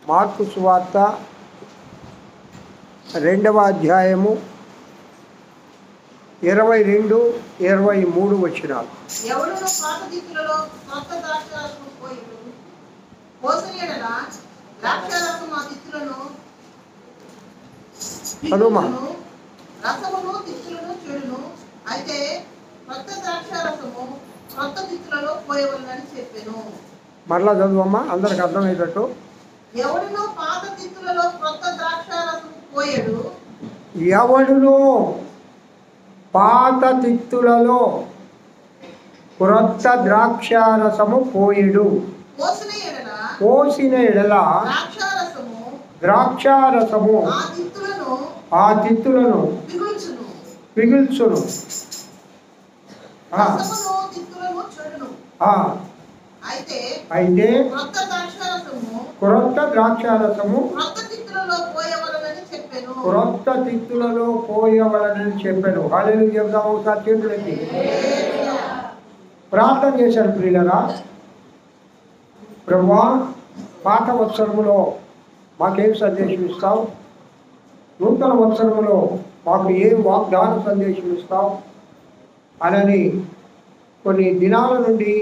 Mark సువార్త 2వ అధ్యాయము 22-23 వచనాలు. ఎవడును పాత దిక్కులలో కొత్త ద్రాక్షారసము పోయుడు, పోసిన యెడల ద్రాక్షారసము ఆ దిక్కులను పిగుల్చును, రసమును దిక్కులను చెడును. అయితే కొత్త ద్రాక్షారసము కొత్త దిక్కులలో పోయవలనని చెప్పెను. మరలా చదువమ్మా, అందరికి అర్థమయ్యేటట్టు. ఎవడును పాత దిక్కులలో కొత్త ద్రాక్షారసము పోయడు, ఎవడును పాత తిత్తులలో క్రొత్త ద్రాక్షారసము పోయడు, పోసిన ఎడల ద్రాక్షారసము ఆ తిత్తులను పిగుల్చును. అయితే క్రొత్త ద్రాక్షారసము క్రొత్త తిత్తులలో పోయవలనని చెప్పాను. హల్లెలూయా చెప్దాము ఒకసారి చేతులెత్తి. ప్రార్థన చేశారు ప్రియులరా. ప్రభువా, పాత వత్సరములో మాకేం సందేశం ఇస్తావు, నూతన వత్సరములో మాకు ఏం వాగ్దాన సందేశం ఇస్తావు అని కొన్ని దినాల నుండి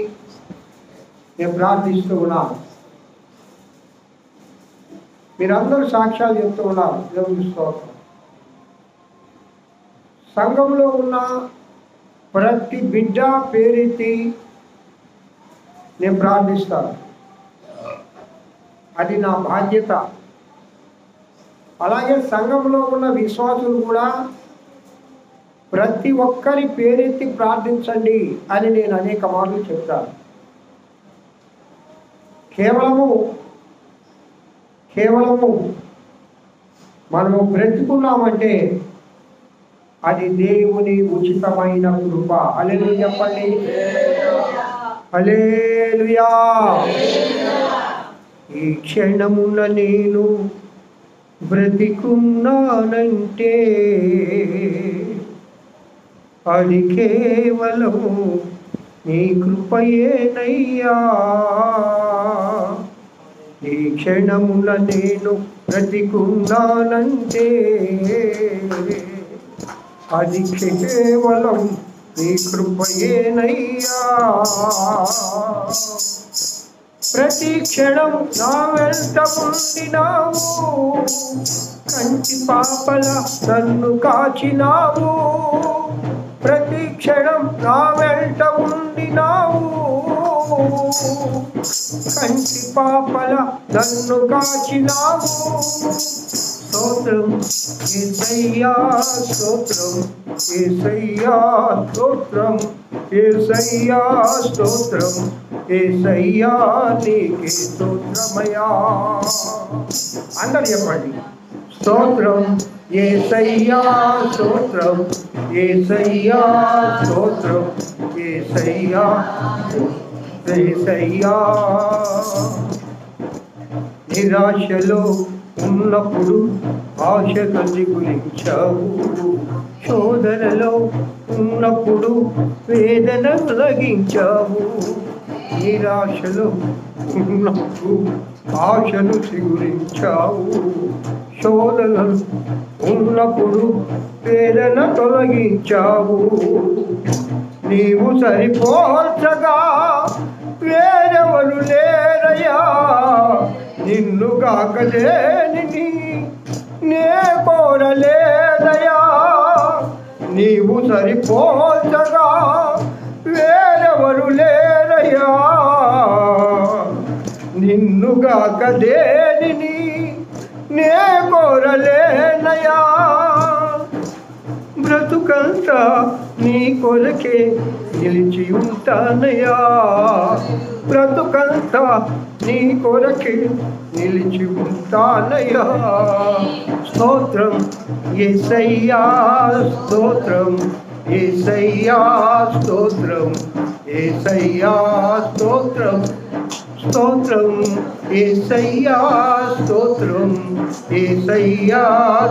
నేను ప్రార్థిస్తూ ఉన్నాను. మీరందరూ సాక్ష్యాలు చెప్తూ ఉన్నారు. దేవుని స్తోత్రం. సంఘంలో ఉన్న ప్రతి బిడ్డ పేరెత్తి నేను ప్రార్థిస్తాను. అది నా బాధ్యత. అలాగే సంఘంలో ఉన్న విశ్వాసులు కూడా ప్రతి ఒక్కరి పేరెత్తి ప్రార్థించండి అని నేను అనేక మార్లు చెప్తాను. కేవలము మనము బ్రతుకున్నామంటే అది దేవుని ఉచితమైన కృప. హల్లెలూయా చెప్పండి. హల్లెలూయా. ఈ క్షణమున నేను బ్రతికున్నానంటే అది కేవలము నీ కృపయేనయ్యా. ఈ క్షణమున నేను బ్రతికున్నానంటే అది కేవలం నీ కృపయేనయ్యా. ప్రతి క్షణం నా వెంట ఉండినావు, కంటి పాపల నన్ను కాచినావు. ప్రతి క్షణం నా వెంట ఉండినావు, కంటి పాపల నన్ను కాచినావు. స్తోత్రం యేసయ్యా, స్తోత్రం యేసయ్యా, స్తోత్రం యేసయ్యా, స్తోత్రం యేసయ్యా, నీకే స్తోత్రమయ్యా. అందరు చెప్పండి. స్తోత్రం యేసయ్యా, స్తోత్రం యేసయ్యా, స్తోత్రం యేసయ్యా, యేసయ్యా. నిరాశలో ఉన్నప్పుడు ఆశ కలిగి గురించావు, శోధనలో ఉన్నప్పుడు వేదన తొలగించావు. నిరాశలో ఉన్నప్పుడు ఆశను చిగురించావు, శోధనలు ఉన్నప్పుడు వేదన తొలగించావు. నీవు సరిపోల్చగా వేరెవరు లేరయ్యా, నిన్ను కాకలేని నే కోరలేదయా. నీవు సరిపోల్చగా వేరెవరు లేరయ్యా, నిన్ను కాకలేని నే కోరలేనయా. బ్రతుకంతా నీ కొరకే నిలిచి ఉంటానయా, బ్రతుకంతా నీ కొరకే నిలిచి ఉంటానయా. స్తోత్రం యేసయ్యా, స్తోత్రం యేసయ్యా, స్తోత్రం యేసయ్యా, స్తోత్రం స్తోత్రం యేసయ్యా, స్తోత్రం యేసయ్యా,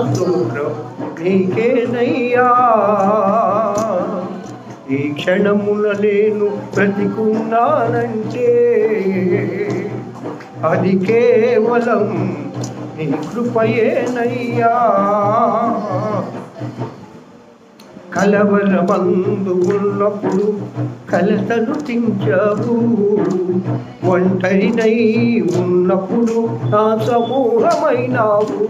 స్తోత్రం నీకేనయ్యా. ఈ క్షణమున నేను బ్రతికున్నానంటే అది కేవలం నీ కృపయేనయ్యా. కలవరమందు ఉన్నప్పుడు కలతలు తించావు, ఒంటరినై ఉన్నప్పుడు నా సమూహమైనావు.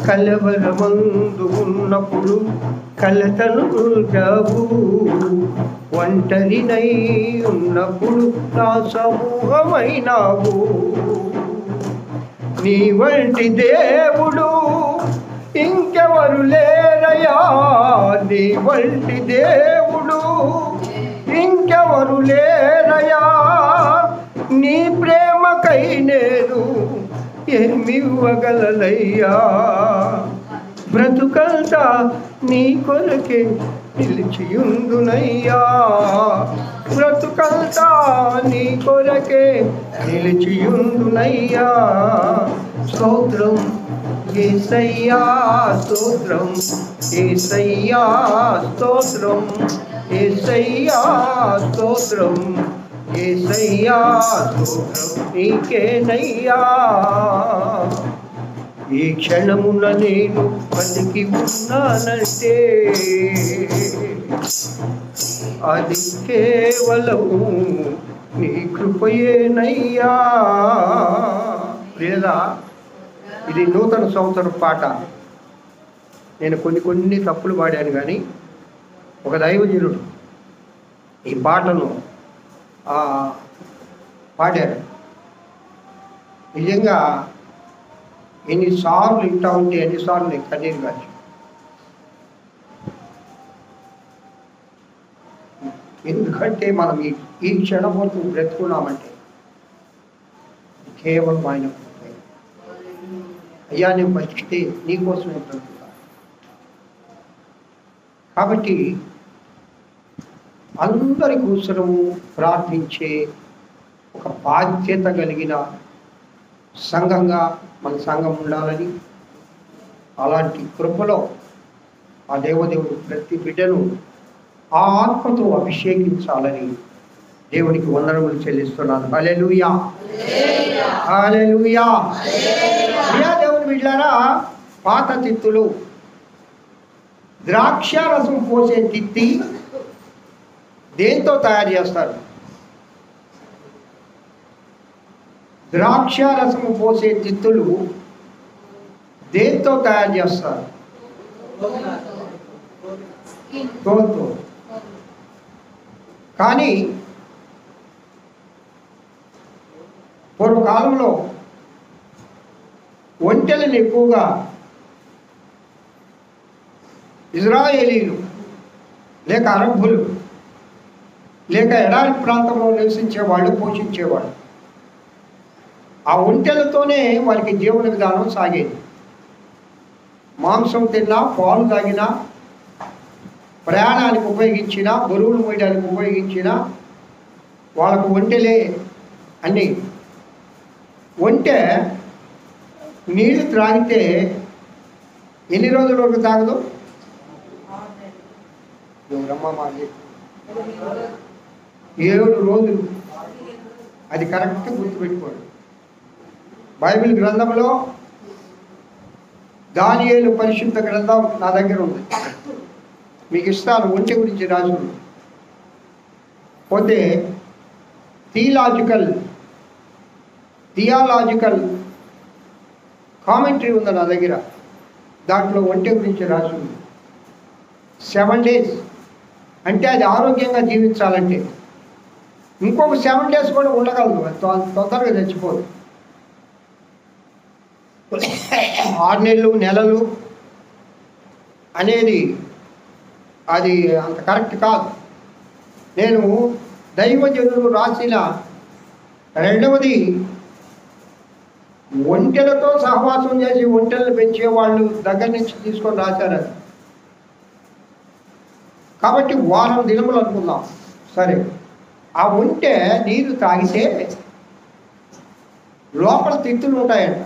కలవరమందు ఉన్నప్పుడు కలతలు తించావు, ఒంటరినై ఉన్నప్పుడు నా సమూహమైనావు. నీ వంటి దేవుడు ఇంకెవరు లేరయ్యా, నీ వంటి దేవుడు ఇంకెవరు లేరయ్యా. నీ ప్రేమకై నేను ఏమివ్వగలనయ్యా. బ్రతుకంతా నీ కొరకే నిలిచియుందునయ్యా, బ్రతుకంతా నీ కొరకే నిలిచియుందునయ్యా. స్తోత్రం యేసయ్యా, స్తోత్రం యేసయ్యా, స్తోత్రం యేసయ్యా, స్తోత్రం యేసయ్యా, స్తోత్రం నీకేనయ్యా. ఈ క్షణమున నేను బతికి ఉన్నానంటే అది కేవలం నీ కృపయేనయ్యా. లేదా ఇది నూతన సంవత్సర పాట. నేను కొన్ని తప్పులు పాడాను, కానీ ఒక దైవజనుడు ఈ పాటను పాడారు. నిజంగా ఎన్నిసార్లు వింటా ఉంటే ఎన్నిసార్లు నేను కన్నీరు కాదు. ఎందుకంటే మనం ఈ క్షణం వరకు బ్రతుకున్నామంటే కేవలం ఆయన అయ్యా, నేను బతికితే నీకోసమే బ్రతుకుతా. కాబట్టి అందరి కోసము ప్రార్థించే ఒక బాధ్యత కలిగిన సంఘంగా మన సంఘం ఉండాలని, అలాంటి కృపలో ఆ దేవదేవుడు ప్రతి బిడ్డను ఆ ఆత్మతో అభిషేకించాలని దేవునికి వందనములు చెల్లిస్తున్నాను. హల్లెలూయా, హల్లెలూయా. ప్రియా దేవుని బిడ్డలారా, పాత తిత్తులు, ద్రాక్ష రసం పోసే తిత్తి దేంతో తయారు చేస్తారు? ద్రాక్ష రసము పోసే తిత్తులు దేంతో తయారు చేస్తారు? తోలుతో. కానీ పూర్వకాలంలో ఒంటెలను ఎక్కువగా ఇజ్రాయేలీలు లేక అరబ్బులు లేక ఎడారి ప్రాంతంలో నివసించేవాళ్ళు పోషించేవాళ్ళు. ఆ ఒంటెలతోనే వారికి జీవన విధానం సాగేది. మాంసం తిన్నా, పాలు తాగినా, ప్రయాణానికి ఉపయోగించిన, బరువులు మోయడానికి ఉపయోగించిన వాళ్ళకు ఒంటెలే అన్నీ. ఒంటె నీళ్ళు త్రాగితే ఎన్ని రోజుల వరకు తాగదు? 7 రోజులు. అది కరెక్ట్ గుర్తుపెట్టుకోండి. బైబిల్ గ్రంథంలో దానియేలు పరిశుద్ధ గ్రంథం నా దగ్గర ఉంది, మీకు ఇస్తాను. ఒంటె గురించి రాజు పోతే థియాలాజికల్ కామెంటరీ ఉంది నా దగ్గర. దాంట్లో ఒంటె గురించి రాసి ఉంది. 7 days అంటే అది ఆరోగ్యంగా జీవించాలంటే ఇంకొక 7 days కూడా ఉండగలదు, తొందరగా చచ్చిపోదు. 6 నెలలు, నెలలు అనేది అది అంత కరెక్ట్ కాదు. నేను దైవజనులు రాసిన 2వది, ఒంటెలతో సహవాసం చేసి ఒంటెలను పెంచే వాళ్ళు దగ్గర నుంచి తీసుకొని రాశారు అది. కాబట్టి వారం దినములు అనుకుందాం. సరే, ఆ ఒంటె నీరు తాగితే లోపల తిత్తులు ఉంటాయంట.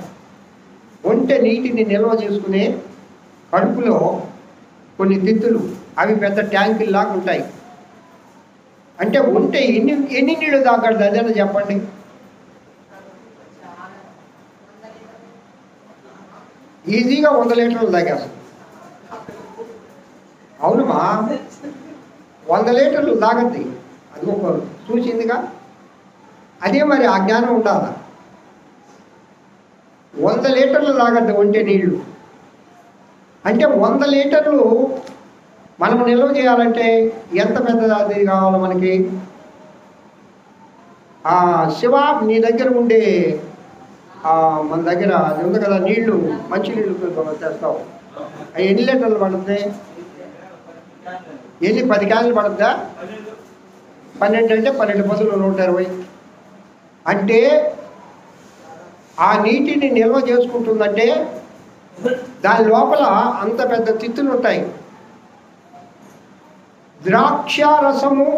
ఒంటె నీటిని నిల్వ చేసుకునే కడుపులో కొన్ని తిత్తులు, అవి పెద్ద ట్యాంకుల్లాగా ఉంటాయి. అంటే ఒంటె ఎన్ని నీళ్ళు తాగలదు? అదేనా చెప్పండి. ఈజీగా 100 లీటర్లు తాగేస్తాం. అవునమ్మా, 100 లీటర్లు తాగద్ది. అది ఒక చూసిందిగా. అదే మరి ఆ జ్ఞానం ఉండాలా. 100 లీటర్లు తాగద్దు ఒంటే నీళ్లు. అంటే 100 లీటర్లు మనం నిల్వ చేయాలంటే ఎంత పెద్దది కావాలి మనకి? శివ, నీ దగ్గర ఉండే మన దగ్గర అది ఉంది కదా, నీళ్లు, మంచి నీళ్లు తెస్తావు. అవి ఎన్ని లీటర్లు పడుతుంది? 10 క్యాన్లు పడుతుందా? 12 అంటే 12 బదులు 120. అంటే ఆ నీటిని నిల్వ చేసుకుంటుందంటే దాని లోపల అంత పెద్ద తిత్తులు ఉంటాయి. ద్రాక్ష రసము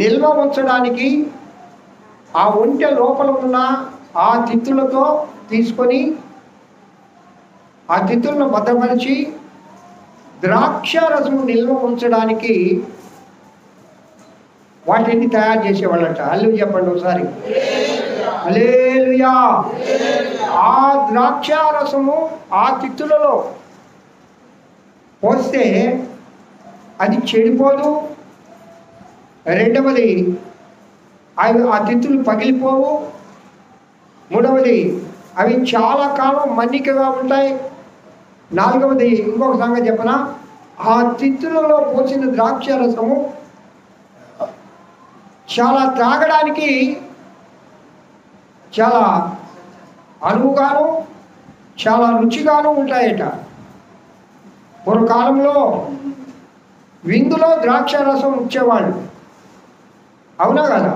నిల్వ ఉంచడానికి ఆ ఒంటె లోపల ఉన్న ఆ తిత్తులతో తీసుకొని ఆ తిత్తులను భద్రపరిచి ద్రాక్ష రసము నిల్వ ఉంచడానికి వాటిని తయారు చేసేవాళ్ళంట. అల్లు చెప్పండి ఒకసారి. హల్లెలూయా. ఆ ద్రాక్ష రసము ఆ తిత్తులలో పోస్తే అది చెడిపోదు. రెండవది, అవి ఆ తిత్తులు పగిలిపోవు. మూడవది, అవి చాలా కాలం మన్నికగా ఉంటాయి. నాలుగవది, ఇంకొక సంగతి చెప్పనా, ఆ తిత్తులలో పోసిన ద్రాక్ష రసము చాలా త్రాగడానికి చాలా అనువుగాను చాలా రుచిగాను ఉంటాయట. పూర్వకాలంలో విందులో ద్రాక్ష రసం ఇచ్చేవాళ్ళు. అవునా కదా?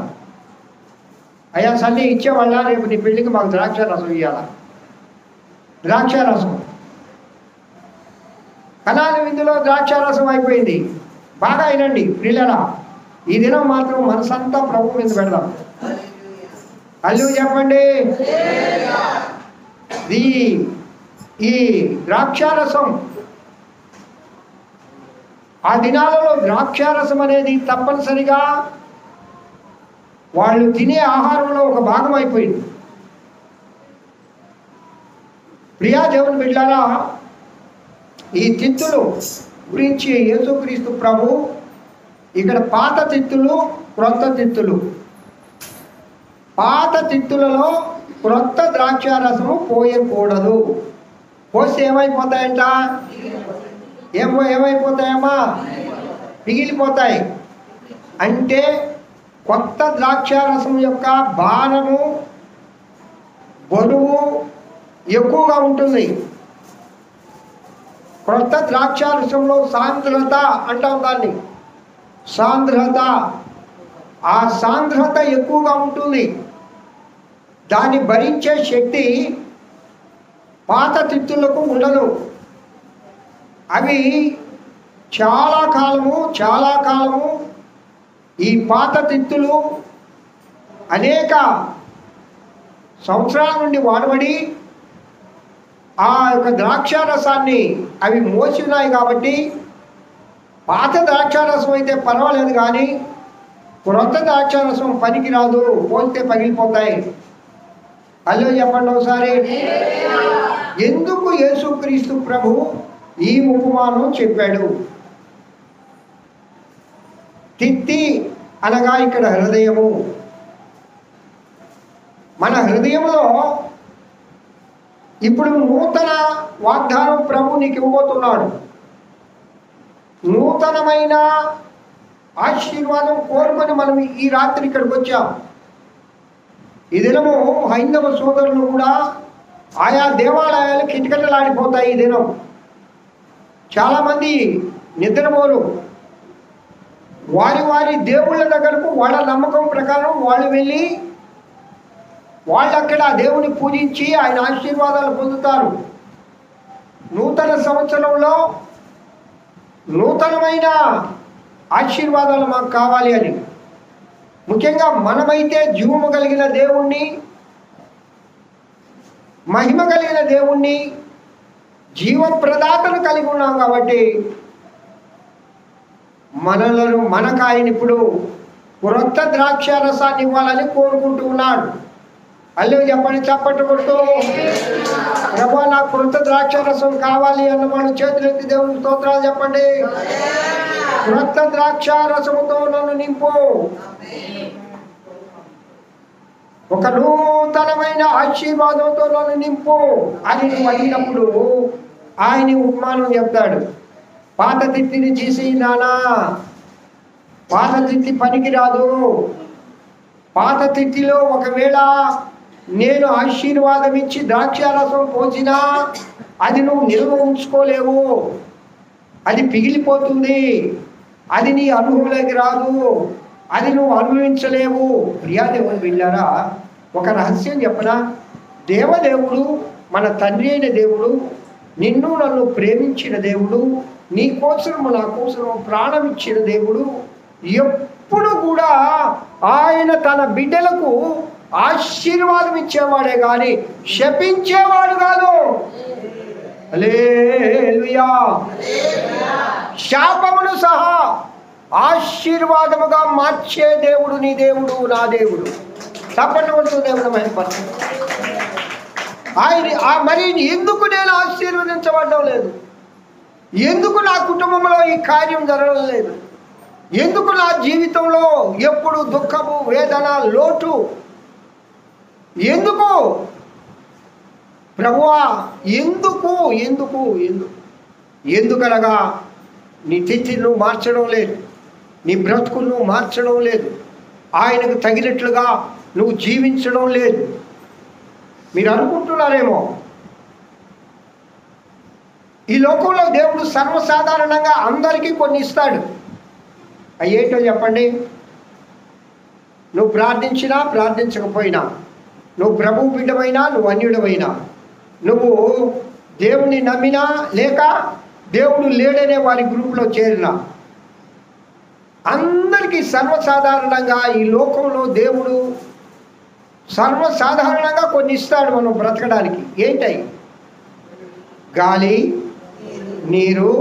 అయ్యా సండే ఇచ్చేవాళ్ళ, రేపు నీ పెళ్ళికి మాకు ద్రాక్ష రసం ఇవ్వాలా? ద్రాక్ష రసం కనాలి విందులో ద్రాక్ష రసం అయిపోయింది. బాగా అయినండి ప్రియులారా, ఈ దినం మాత్రం మనసంతా ప్రభు మీద పెడదాం. అల్లు చెప్పండి. ఈ ద్రాక్షారసం, ఆ దినాలలో ద్రాక్షారసం అనేది తప్పనిసరిగా వాళ్ళు తినే ఆహారంలో ఒక భాగం అయిపోయింది. ప్రియా దేవుని బిడ్డలారా, ఈ తిత్తులు గురించి యేసుక్రీస్తు ప్రభు ఇక్కడ పాత తిత్తులు, క్రొత్త తిత్తులు, పాత తిత్తులలో క్రొత్త ద్రాక్షారసము పోయకూడదు. పోస్తే ఏమైపోతాయంట? ఏమైపోతాయమ్మా? పిగిలిపోతాయి. అంటే కొత్త ద్రాక్షారసం యొక్క భారము, బరువు ఎక్కువగా ఉంటుంది. క్రొత్త ద్రాక్షారసంలో సాంద్రత అంటాం దాన్ని, సాంద్రత. ఆ సాంద్రత ఎక్కువగా ఉంటుంది. దాన్ని భరించే శక్తి పాత తిత్తులకు ఉండదు. అవి చాలా కాలము ఈ పాత తిత్తులు అనేక సంవత్సరాల నుండి వాడబడి ఆ యొక్క ద్రాక్షారసాన్ని అవి మోసి ఉన్నాయి. కాబట్టి పాత ద్రాక్షారసం అయితే పర్వాలేదు, కానీ క్రొత్త ద్రాక్షారసం పనికిరాదు, పోస్తే పగిలిపోతాయి. అల్లో చెప్పండి ఒకసారి. ఎందుకు యేసుక్రీస్తు ప్రభు ఈ ఉపమానం చెప్పాడు? తిత్తి అనగా ఇక్కడ హృదయము. మన హృదయంలో ఇప్పుడు నూతన వాగ్దానం ప్రభు నీకు ఇవ్వబోతున్నాడు. నూతనమైన ఆశీర్వాదం కోరుకొని మనం ఈ రాత్రి ఇక్కడికి వచ్చాం. ఈ దినము హైందవ సోదరులు కూడా ఆయా దేవాలయాలు కిటకిటలాడిపోతాయి. ఈ దినం చాలామంది నిద్రపోరు. వారి దేవుళ్ళ దగ్గరకు వాళ్ళ నమ్మకం ప్రకారం వాళ్ళు వెళ్ళి వాళ్ళు అక్కడ దేవుని పూజించి ఆయన ఆశీర్వాదాలు పొందుతారు. నూతన సంవత్సరంలో నూతనమైన ఆశీర్వాదాలు మాకు కావాలి అని, ముఖ్యంగా మనమైతే జీవము కలిగిన దేవుణ్ణి, మహిమ కలిగిన దేవుణ్ణి, జీవప్రదాతను కలిగి ఉన్నాం. కాబట్టి మనకు ఆయన ఇప్పుడు క్రొత్త ద్రాక్ష రసాన్ని ఇవ్వాలని కోరుకుంటూ ఉన్నాడు. అల్లు చెప్పండి, చప్పట్లు కొడుతూ. ప్రభా నాకు కృత ద్రాక్ష రసం కావాలి అన్నవాడు చేతులెత్తి దేవునికి స్తోత్రాలు చెప్పండి. కృత ద్రాక్ష రసముతో నన్ను నింపు, ఒక నూతనమైన ఆశీర్వాదంతో నన్ను నింపు అని నువ్వు అడిగినప్పుడు ఆయన ఉపమానం చెప్తాడు. పాత తిత్తిని తీసి నానా, పాత తిత్తి పనికిరాదు. పాత తిత్తిలో ఒకవేళ నేను ఆశీర్వాదం ఇచ్చి ద్రాక్షారసం పోసినా అది నువ్వు నిల్వ ఉంచుకోలేవు, అది పిగిలిపోతుంది, అది నీ అనుభవంలోకి రాదు, అది నువ్వు అనుభవించలేవు. ప్రియాదేవుని వెళ్ళారా, ఒక రహస్యం చెప్పనా? దేవదేవుడు, మన తండ్రి అయిన దేవుడు, నిన్ను నన్ను ప్రేమించిన దేవుడు, నీ కోసము నా కోసము ప్రాణం ఇచ్చిన దేవుడు, ఎప్పుడు కూడా ఆయన తన బిడ్డలకు ఆశీర్వాదం ఇచ్చేవాడే కానీ శపించేవాడు కాదు. హల్లెలూయా. శాపమును సహా ఆశీర్వాదముగా మార్చే దేవుడు నీ దేవుడు, నా దేవుడు. తప్పనిసరి దేవుడు మహిమపరచు. ఆయన మరి ఎందుకు నేను ఆశీర్వదించబడడం లేదు? ఎందుకు నా కుటుంబంలో ఈ కార్యం జరగడం లేదు? ఎందుకు నా జీవితంలో ఎప్పుడు దుఃఖము, వేదన, లోటు? ఎందుకు ప్రభువా? ఎందుకు ఎందుకు ఎందుకు ఎందుకనగా నీ తిథిని నువ్వు మార్చడం లేదు, నీ బ్రతుకును నువ్వు మార్చడం లేదు, ఆయనకు తగినట్లుగా నువ్వు జీవించడం లేదు. మీరు అనుకుంటున్నారేమో ఈ లోకంలో దేవుడు సర్వసాధారణంగా అందరికీ కొన్ని ఇస్తాడు. అయ్యేటో చెప్పండి. నువ్వు ప్రార్థించినా ప్రార్థించకపోయినా, నువ్వు ప్రభువు బిడ్డమైనా నువ్వు అన్యుడమైనా, నువ్వు దేవుని నమ్మినా లేక దేవుడు లేడనే వారి గ్రూపులో చేరినా, అందరికీ సర్వసాధారణంగా ఈ లోకంలో దేవుడు సర్వసాధారణంగా కొన్ని ఇస్తాడు మనం బ్రతకడానికి. ఏంటై? గాలి, నీరు,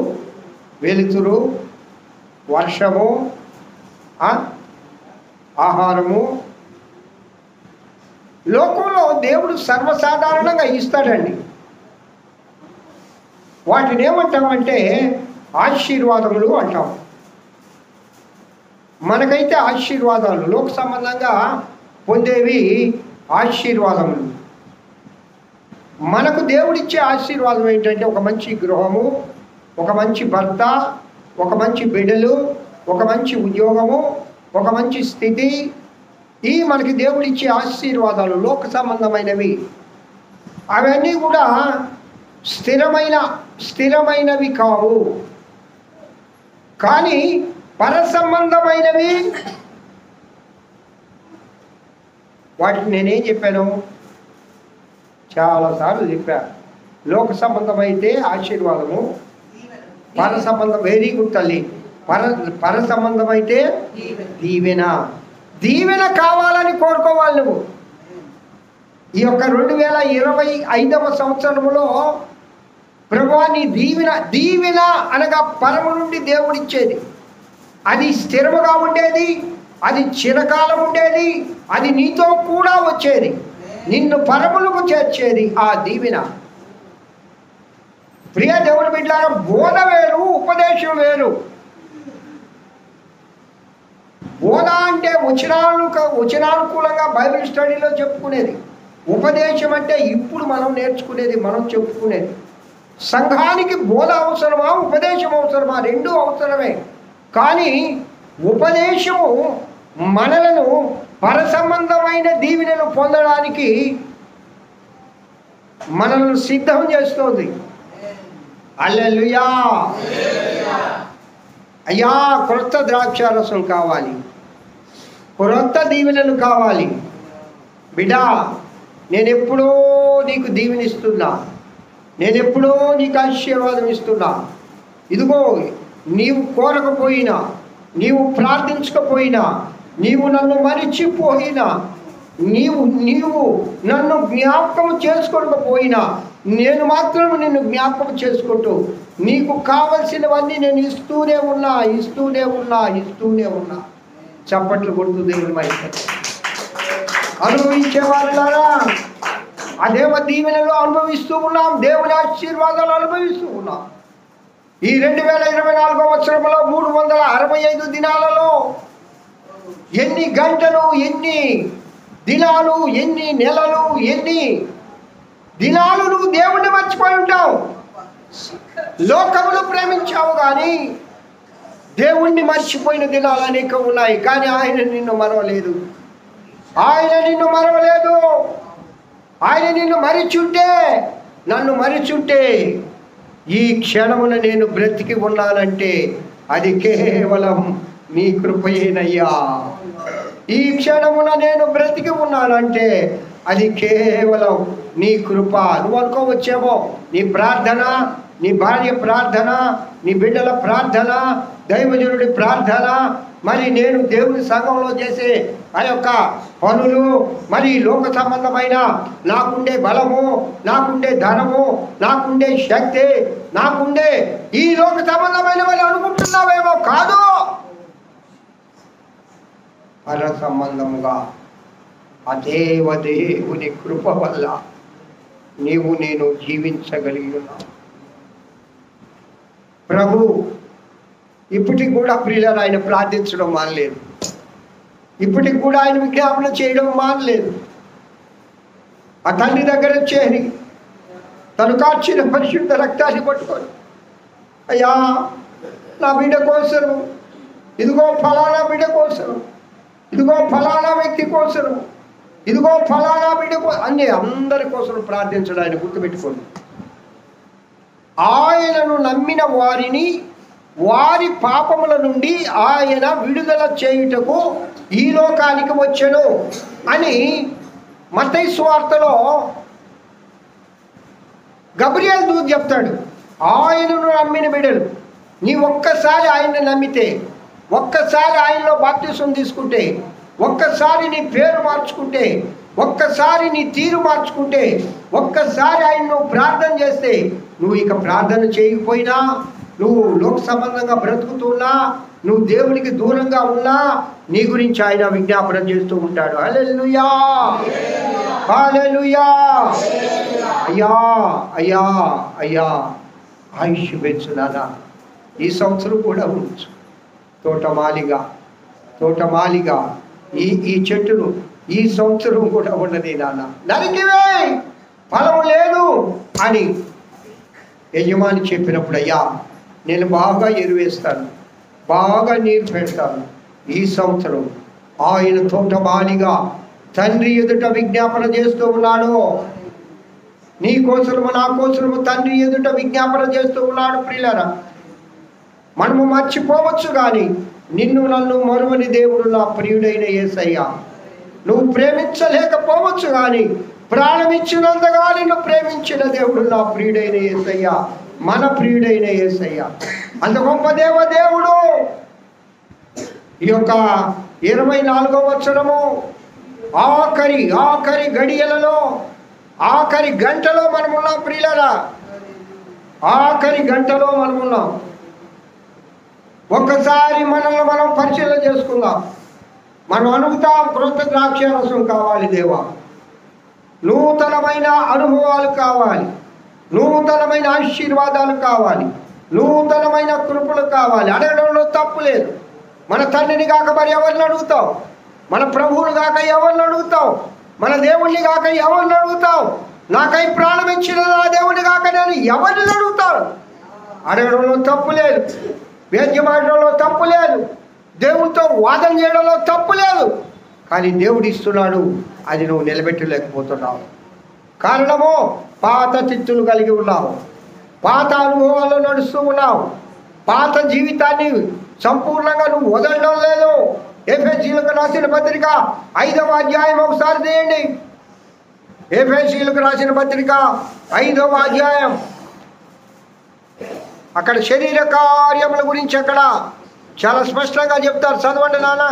వెలుతురు, వర్షము, ఆహారము. లోకంలో దేవుడు సర్వసాధారణంగా ఇస్తాడండి. వాటిని ఏమంటామంటే ఆశీర్వాదములు అంటాం. మనకైతే ఆశీర్వాదాలు లోక సంబంధంగా పొందేవి ఆశీర్వాదములు. మనకు దేవుడిచ్చే ఆశీర్వాదం ఏంటంటే ఒక మంచి గృహము, ఒక మంచి భర్త, ఒక మంచి బిడ్డలు, ఒక మంచి ఉద్యోగము, ఒక మంచి స్థితి. ఈ మనకి దేవుడిచ్చే ఆశీర్వాదాలు లోక సంబంధమైనవి. అవన్నీ కూడా స్థిరమైనవి కావు. కానీ పర సంబంధమైనవి. వాటిని నేనేం చెప్పాను? చాలాసార్లు చెప్పా. లోక సంబంధమైతే ఆశీర్వాదము, పర సంబంధం, వెరీ గుడ్ తల్లి, పర సంబంధం అయితే దీవెన. దీవెన కావాలని కోరుకోవాలి నువ్వు. ఈ యొక్క 2025వ సంవత్సరంలో ప్రభువా నీ దీవెన అనగా పరము నుండి దేవుడిచ్చేది. అది స్థిరముగా ఉండేది, అది చిరకాలం ఉండేది, అది నీతో కూడా వచ్చేది, నిన్ను పరములకు చేర్చేది ఆ దీవెన. ప్రియ దేవుని బిడ్డలారా, బోధ వేరు, ఉపదేశం వేరు. బోధ అంటే వచనానుకూలంగా బైబిల్ స్టడీలో చెప్పుకునేది. ఉపదేశం అంటే ఇప్పుడు మనం నేర్చుకునేది, మనం చెప్పుకునేది. సంఘానికి బోధ అవసరమా, ఉపదేశం అవసరమా? రెండూ అవసరమే. కానీ ఉపదేశము మనలను పరసంబంధమైన దీవెనను పొందడానికి మనల్ని సిద్ధం చేస్తుంది. హల్లెలూయా. అయ్యా, క్రొత్త ద్రాక్షారసం కావాలి, క్రొత్త దీవెనలు కావాలి. బిడ్డా, నేనెప్పుడో నీకు దీవెనిస్తున్నా, నేనెప్పుడో నీకు ఆశీర్వాదం ఇస్తున్నా. ఇదిగో, నీవు కోరకపోయినా, నీవు ప్రార్థించకపోయినా, నీవు నన్ను మరిచిపోయినా, నీవు నన్ను జ్ఞాపకం చేసుకోకపోయినా, నేను మాత్రం నిన్ను జ్ఞాపకం చేసుకుంటూ నీకు కావలసినవన్నీ నేను ఇస్తూనే ఉన్నా. చప్పట్లు కొడుతూ దేవుని మహిమ అనుభవించే వాళ్ళారా, ఆ దేవ దీవెనలు అనుభవిస్తూ ఉన్నాం, దేవుని ఆశీర్వాదాలు అనుభవిస్తూ ఉన్నాం. ఈ 2024 సంవత్సరంలో 365 దినాలలో ఎన్ని గంటలు, ఎన్ని దినాలు, ఎన్ని నెలలు, ఎన్ని దినాలు నువ్వు దేవుణ్ణి మర్చిపోయి ఉంటావు. లోకమును ప్రేమించావు కానీ దేవుణ్ణి మర్చిపోయిన దినాలు అనేక ఉన్నాయి. కానీ ఆయన నిన్ను మరవలేదు. ఆయన నిన్ను మరవలేదు. ఆయన నిన్ను మరిచుంటే, నన్ను మరిచుంటే, ఈ క్షణమున నేను బ్రతికి ఉన్నానంటే అది కేవలం నీ కృపయేనయ్యా. ఈ క్షణమున నేను బ్రతికి ఉన్నానంటే అది కేవలం నీ కృప. నువ్వు అనుకోవచ్చేమో నీ ప్రార్థన, నీ భార్య ప్రార్థన, నీ బిడ్డల ప్రార్థన, దైవజనుడి ప్రార్థన, మరి నేను దేవుని సంఘంలో చేసే ఆ యొక్క పనులు, మరి లోక సంబంధమైన నాకుండే బలము, నాకుండే ధనము, నాకుండే శక్తి, నాకుండే ఈ లోక సంబంధమైన వాళ్ళు అనుకుంటున్నావేమో. కాదు, పర సంబంధముగా ఆ దేవుని కృప వల్ల నీవు నేను జీవించగలిగి ఉన్నావు. ప్రభు ఇప్పటికి కూడా ప్రియులను ఆయన ప్రార్థించడం మానలేదు. ఇప్పటికి కూడా ఆయన విజ్ఞాపన చేయడం మానలేదు. ఆ తండ్రి దగ్గర చేరి తను కార్చిన పరిశుద్ధ రక్తాన్ని పట్టుకొని, అయ్యా నా బిడ్డ కోసము, ఇదిగో ఫలానా బిడ్డ కోసము, ఇదిగో ఫలానా వ్యక్తి కోసము, ఇదిగో ఫలానా బిడ్డ అన్ని అందరి కోసం ప్రార్థించడానికి గుర్తుపెట్టుకోండి. ఆయనను నమ్మిన వారిని వారి పాపముల నుండి ఆయన విడుదల చేయుటకు ఈ లోకానికి వచ్చెను అని మత్తయి సువార్తలో గబ్రియల్ దూత చెప్తాడు. ఆయనను నమ్మిన బిడ్డలు, నీ ఒక్కసారి ఆయన్ని నమ్మితే, ఒక్కసారి ఆయనలో బాప్తిసం తీసుకుంటే, ఒక్కసారి నీ పేరు మార్చుకుంటే, ఒక్కసారి నీ తీరు మార్చుకుంటే, ఒక్కసారి ఆయన నువ్వు ప్రార్థన చేస్తే, నువ్వు ఇక ప్రార్థన చేయకపోయినా, నువ్వు లోక సంబంధంగా బ్రతుకుతున్నా, నువ్వు దేవునికి దూరంగా ఉన్నా, నీ గురించి ఆయన విజ్ఞాపన చేస్తూ ఉంటాడు. హల్లెలూయా, హల్లెలూయా. అయ్యా అయ్యా అయ్యా ఆయుష్ పెంచు నాన్న, ఈ సంవత్సరం కూడా ఉంచు. తోటమాలిగా ఈ చెట్టును ఈ సంవత్సరం కూడా ఉన్నది నాన్న, నరికివే, ఫలము లేదు అని యజమాని చెప్పినప్పుడు, అయ్యా నేను బాగా ఎరువేస్తాను, బాగా నీరు పెడతాను. ఈ సంవత్సరం ఆయన తోటమాలిగా తండ్రి ఎదుట విజ్ఞాపన చేస్తూ ఉన్నాడు. నీ కోసము నా కోసము తండ్రి ఎదుట విజ్ఞాపన చేస్తూ ఉన్నాడు. ప్రియులారా, మనము మర్చిపోవచ్చు కానీ నిన్ను నన్ను మరువని దేవుడు నా ప్రియుడైన యేసయ్య. నువ్వు ప్రేమించలేకపోవచ్చు కానీ ప్రాణమిచ్చినంతగా నిన్ను ప్రేమించిన దేవుడు నా ప్రియుడైన యేసయ్య, మన ప్రియుడైన యేసయ్య. అంత గొప్ప దేవుడు. ఈ యొక్క 24వ సంవత్సరము ఆఖరి గడియలలో, ఆఖరి గంటలో మనమున్నాం ప్రియులారా. ఆఖరి గంటలో మనమున్నాం. ఒక్కసారి మనల్ని మనం పరిశీలన చేసుకుందాం. మనం అనుకుతాం, క్రొత్త ద్రాక్షారసం కావాలి దేవా, నూతనమైన అనుభవాలు కావాలి, నూతనమైన ఆశీర్వాదాలు కావాలి, నూతనమైన కృపలు కావాలి. అడగడంలో తప్పు లేదు. మన తండ్రిని కాక మరి ఎవరిని అడుగుతావు? మన ప్రభువుని కాక ఎవరిని అడుగుతావు? మన దేవుణ్ణి కాక ఎవరిని అడుగుతావు? నాకై ప్రాణం ఇచ్చిన నా దేవుని కాక నేను ఎవరిని అడుగుతాను? అడగడంలో తప్పు లేదు, వేద్యమాడడంలో తప్పు లేదు, దేవుడితో వాదన చేయడంలో తప్పు లేదు. కానీ దేవుడు ఇస్తున్నాడు, అది నువ్వు నిలబెట్టలేకపోతున్నావు. కారణము పాత చిత్తులు కలిగి ఉన్నావు, పాత అనుభవాల్లో నడుస్తూ ఉన్నావు, పాత జీవితాన్ని సంపూర్ణంగా నువ్వు వదలడం లేదు. ఎఫెసీయులకు రాసిన పత్రిక 5వ అధ్యాయం ఒకసారి తీయండి. ఎఫెసీయులకు రాసిన పత్రిక 5వ అధ్యాయం. అక్కడ శరీర కార్యముల గురించి అక్కడ చాలా స్పష్టంగా చెప్తారు. చదవండి నాన్న.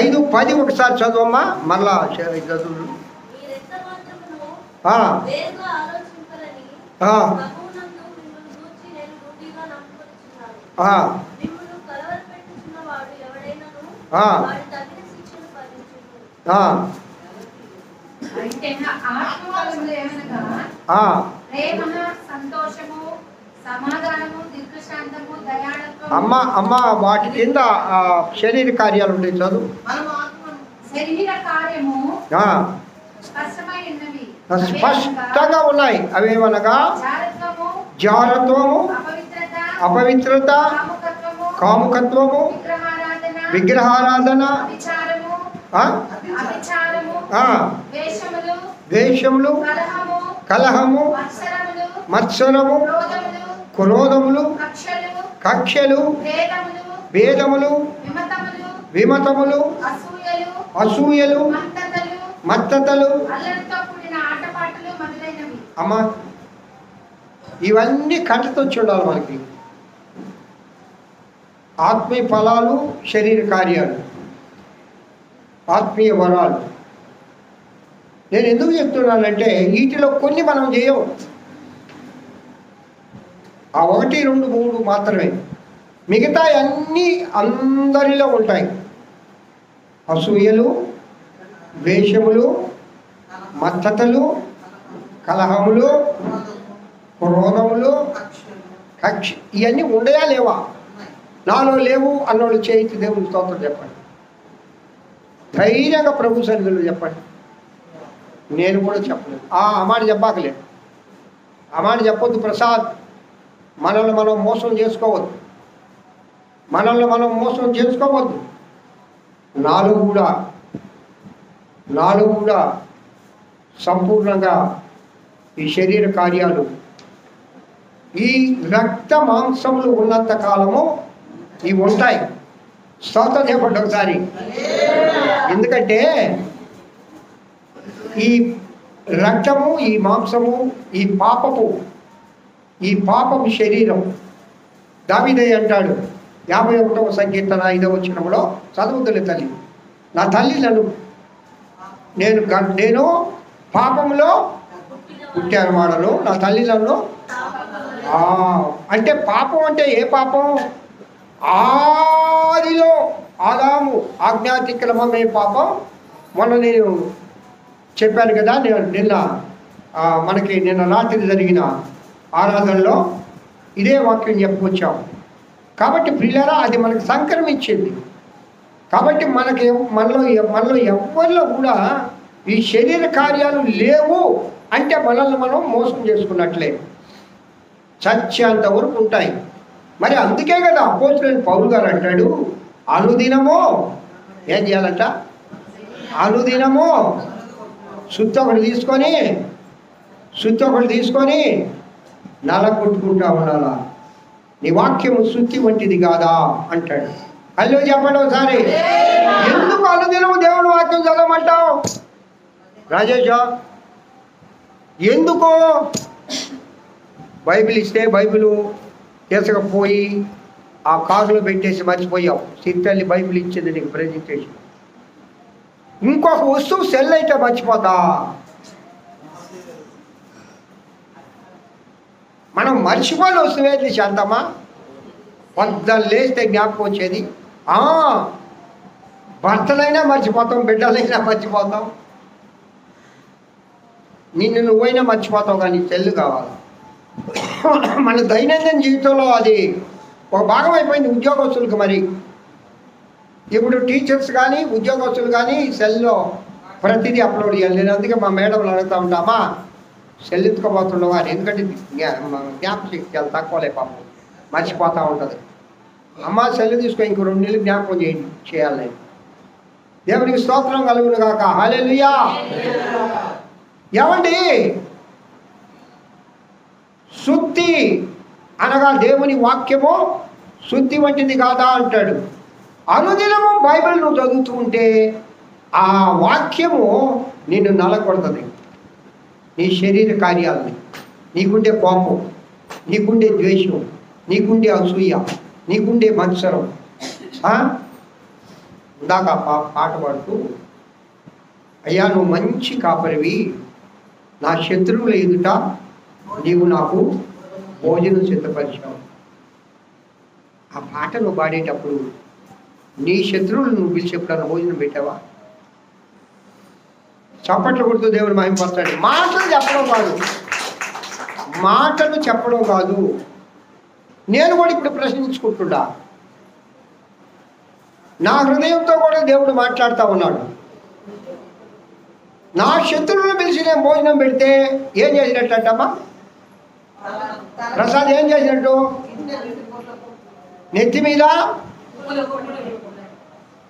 ఐదు 10 ఒకసారి చదవమ్మా, మళ్ళా చదువు. మిమ్మును కలవరపెట్టుచున్నవాడు ఎవడైనను ఆ. వాడు తగిన శిక్షను భరించును. అయితే ఆత్మఫలములు ఏమనగా ప్రేమ, సంతోషము, సమాధానము, దీర్ఘశాంతము, దయాళత్వము. అమ్మ వాటి కింద శరీర కార్యాలు ఉంటాయి, చదువు. మనం ఆత్మను శరీర కార్యము స్పష్టమై ఉన్నవి. స్పష్టంగా ఉన్నాయి. అవేమనగా జారత్వము, జారత్వము, అపవిత్రత, అపవిత్రత, కాముకత్వము, కాముకత్వము, విగ్రహారాధన, అభిచారము, అభిచారము, ద్వేషములు, ద్వేషములు, కలహము, కలహము, మత్సరములు, మత్సరము, క్రోధములు, క్రోధములు, కక్షలు, కక్షలు, భేదములు, భేదములు, విమతములు, విమతములు, అసూయలు, అసూయలు, మత్తతలు, మత్తతలు, అల్లరితో కూడిన ఆటపాటలు మొదలైనవి. అమ్మా ఇవన్నీ కంటతో చూడాలి మనకి. ఆత్మీయ ఫలాలు, శరీర కార్యాలు, ఆత్మీయ వరాలు. నేను ఎందుకు చెప్తున్నానంటే వీటిలో కొన్ని మనం చేయము. ఆ 1, 2, 3 మాత్రమే. మిగతా అన్నీ అందరిలో ఉంటాయి. అసూయలు, ద్వేషములు, మత్తతలు, కలహములు, క్రోధములు, కక్ష, ఇవన్నీ ఉండయా లేవా? నాలో లేవు అన్నోళ్ళు చేయించి దేవుని స్తోత్రం చెప్పండి. ధైర్యంగా ప్రభు సన్నిధిలో చెప్పండి. నేను కూడా చెప్పలేదు. ఆ మాట చెప్పాకలేదు. ఆ మాట చెప్పొద్దు ప్రసాద్. మనల్ని మనం మోసం చేసుకోవద్దు. నాలో కూడా సంపూర్ణంగా ఈ శరీర కార్యాలు, ఈ రక్త మాంసములు ఉన్నంత కాలము ఇవి ఉంటాయి. స్తోత్రం చెప్పండి ఒకసారి. ఎందుకంటే ఈ రక్తము, ఈ మాంసము, ఈ పాపపు శరీరం. దావీదయ్య అంటాడు 51వ సంకీర్తన 5వ వచనంలో, చదువుతున్న తల్లి, నా తల్లి నేను పాపంలో పుట్టాను వాడను, నా తల్లి నన్ను. అంటే పాపం అంటే ఏ పాపం? ఆదిలో ఆదాము ఆజ్ఞాతిక్రమమే పాపం. మొన్న నేను చెప్పాను కదా, నిన్న రాత్రి జరిగిన ఆరాధనలో ఇదే వాక్యం చెప్పుకొచ్చాం. కాబట్టి ప్రియులారా, అది మనకు సంక్రమించింది. కాబట్టి మనలో ఎవరిలో కూడా ఈ శరీర కార్యాలు లేవు అంటే మనల్ని మనం మోసం చేసుకున్నట్లే. చచ్చేంత వరకు ఉంటాయి. మరి అందుకే కదా అపోస్తలుడైన పౌలు గారు అంటాడు, అనుదినము ఏం చేయాలంట? అనుదినము సుత్తి ఒకటి తీసుకొని నల కొట్టుకుంటా ఉండాలా. నీ వాక్యము సుత్తి వంటిది కాదా అంటాడు. అల్లో చెప్పండి ఒకసారి. ఎందుకు అనుదినము దేవుని వాక్యం చదవమంటావు రాజేష? ఎందుకు? బైబిల్ ఇస్తే బైబిల్ తీసుకపోయి ఆ కారులో పెట్టేసి మర్చిపోయావు. సిద్ధల్లి బైబిల్ ఇచ్చింది నీకు ప్రెజెంటేషన్. ఇంకొక వస్తువు సెల్ అయితే మర్చిపోతా. మనం మర్చిపోయిన వస్తువు ఏది శాంతమ్మా? పొద్దున లేస్తే జ్ఞాపకం వచ్చేది. భర్తలైనా మర్చిపోతాం, బిడ్డలైనా మర్చిపోతాం, నువ్వైనా మర్చిపోతావు, కానీ సెల్లు కావాలి. మన దైనందిన జీవితంలో అది ఒక భాగం అయిపోయింది ఉద్యోగస్తులకు. మరి ఇప్పుడు టీచర్స్ కానీ ఉద్యోగస్తులు కానీ సెల్లో ప్రతిదీ అప్లోడ్ చేయాలి. నేను అందుకే మా మేడంలు అడుగుతూ ఉంటామా, సెల్ ఎత్తుకోబోతుండవా అని. ఎందుకంటే జ్ఞాపకశక్తి చాలా తక్కువలే, పాపం మర్చిపోతూ ఉంటుంది. అమ్మ సెల్ తీసుకో, ఇంకో 2 నెలలు జ్ఞాపకం చేయాలి. దేవునికి స్తోత్రం కలుగును గాక. హల్లెలూయా. ఏమండి, శుద్ధి అనగా దేవుని వాక్యము శుద్ధి వంటిది కాదా అంటాడు. అనుదినము బైబిల్ నువ్వు చదువుతూ ఉంటే ఆ వాక్యము నిన్ను నలగొడుతుంది. నీ శరీర కార్యాలని, నీకుండే కోపం, నీకుండే ద్వేషం, నీకుండే అసూయ, నీకుండే మత్సరం. ఇందాక పాట పాడుతూ, అయ్యా నువ్వు మంచి కాపరివి, నా శత్రువుల ఎదుట నీవు నాకు భోజనం సిద్ధపరిచావు. ఆ పాట నువ్వు పాడేటప్పుడు నీ శత్రువులు నువ్వు పిలిచి ఎప్పుడన్నా భోజనం పెట్టావా? చప్పట్లు కొడుతూ దేవుడు మహిమపడతాడు. మాటలు చెప్పడం కాదు, మాటలు చెప్పడం కాదు. నేను కూడా ఇప్పుడు ప్రశ్నించుకుంటున్నా, నా హృదయంతో కూడా దేవుడు మాట్లాడుతూ ఉన్నాడు. నా శత్రువులను పిలిచి నేను భోజనం పెడితే ఏం చేసినట్టు అంటమ్మా? ప్రసాద్ ఏం చేసినట్టు? నెత్తి మీద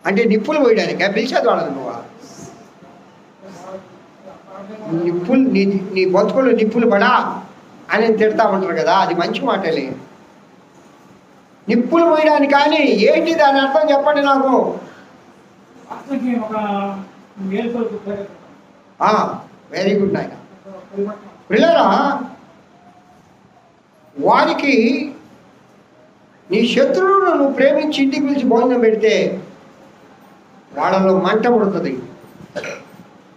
అంటే నిప్పులు పోయడానికి పిలిచేది వాళ్ళని నువ్వు. నిప్పులు నీ బతుకులు నిప్పులు పడా అని తిడతా ఉంటారు కదా, అది మంచి మాటలే. నిప్పులు పోయడానికి కానీ ఏంటి దాని అర్థం చెప్పండి నాకు. వెరీ గుడ్ నాయన. పిల్లరా, వారికి నీ శత్రువులను నువ్వు ప్రేమించి ఇంటికి పిలిచి భోజనం పెడితే వాళ్ళలో మంట పుడుతుంది,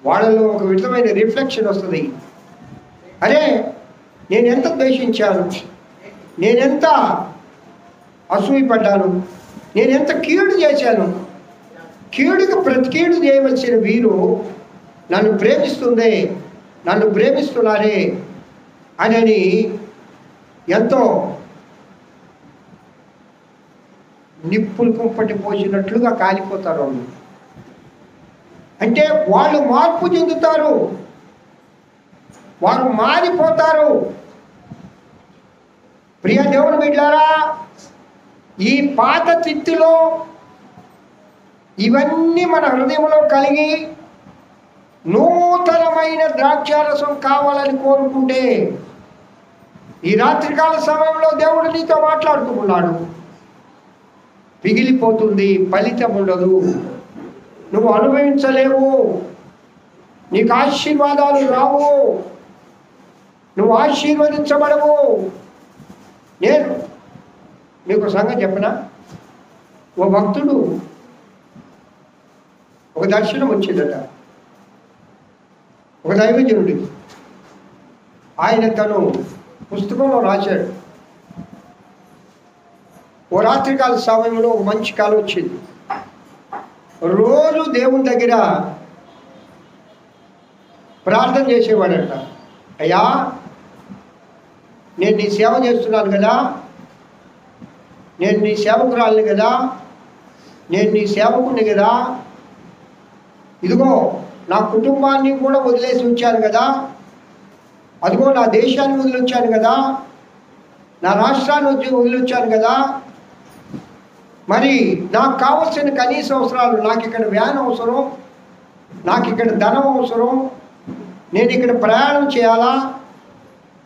వాళ్ళలో ఒక విధమైన రిఫ్లెక్షన్ వస్తుంది. అరే నేను ఎంత ద్వేషించాను, నేనెంత అసూయపడ్డాను, నేనెంత కీడు చేశాను, కీడుకు ప్రతి కీడు చేయవలసిన వీరు నన్ను ప్రేమిస్తుందే, నన్ను ప్రేమిస్తున్నారే అని ఎంతో నిప్పులు కుంపటి పోసినట్లుగా కాలిపోతారు వాళ్ళు. అంటే వాళ్ళు మార్పు చెందుతారు, వారు మారిపోతారు. ప్రియ దేవుని బిడ్డలారా, ఈ పాత తిత్తిలో ఇవన్నీ మన హృదయంలో కలిగి నూతనమైన ద్రాక్షారసం కావాలని కోరుకుంటే ఈ రాత్రికాల సమయంలో దేవుడు నీతో మాట్లాడుతున్నాడు. పిగిలిపోతుంది, ఫలితం ఉండదు, నువ్వు అనుభవించలేవు, నీకు ఆశీర్వాదాలు రావు, నువ్వు ఆశీర్వదించబడవు. నేను మీకు సంగతి చెప్పనా? ఓ భక్తుడు ఒక దర్శనం వచ్చిందట, ఒక దైవజనుడి. ఆయన తను పుస్తకంలో రాశాడు, ఓ రాత్రికాల సమయంలో ఒక మంచి కాలం వచ్చింది. రోజు దేవుని దగ్గర ప్రార్థన చేసేవాడట. అయ్యా నేను నీ సేవ చేస్తున్నాను కదా, నేను నీ సేవకురాలిని కదా, నేను నీ సేవకుని కదా, ఇదిగో నా కుటుంబాన్ని కూడా వదిలేసి వచ్చాను కదా, అదిగో నా దేశాన్ని వదిలి వచ్చాను కదా, నా రాష్ట్రాన్ని వదిలి వచ్చాను కదా, మరి నాకు కావలసిన కనీస అవసరాలు, నాకు ఇక్కడ వ్యాన్ అవసరం, నాకు ఇక్కడ ధనం అవసరం, నేను ఇక్కడ ప్రయాణం చేయాలా,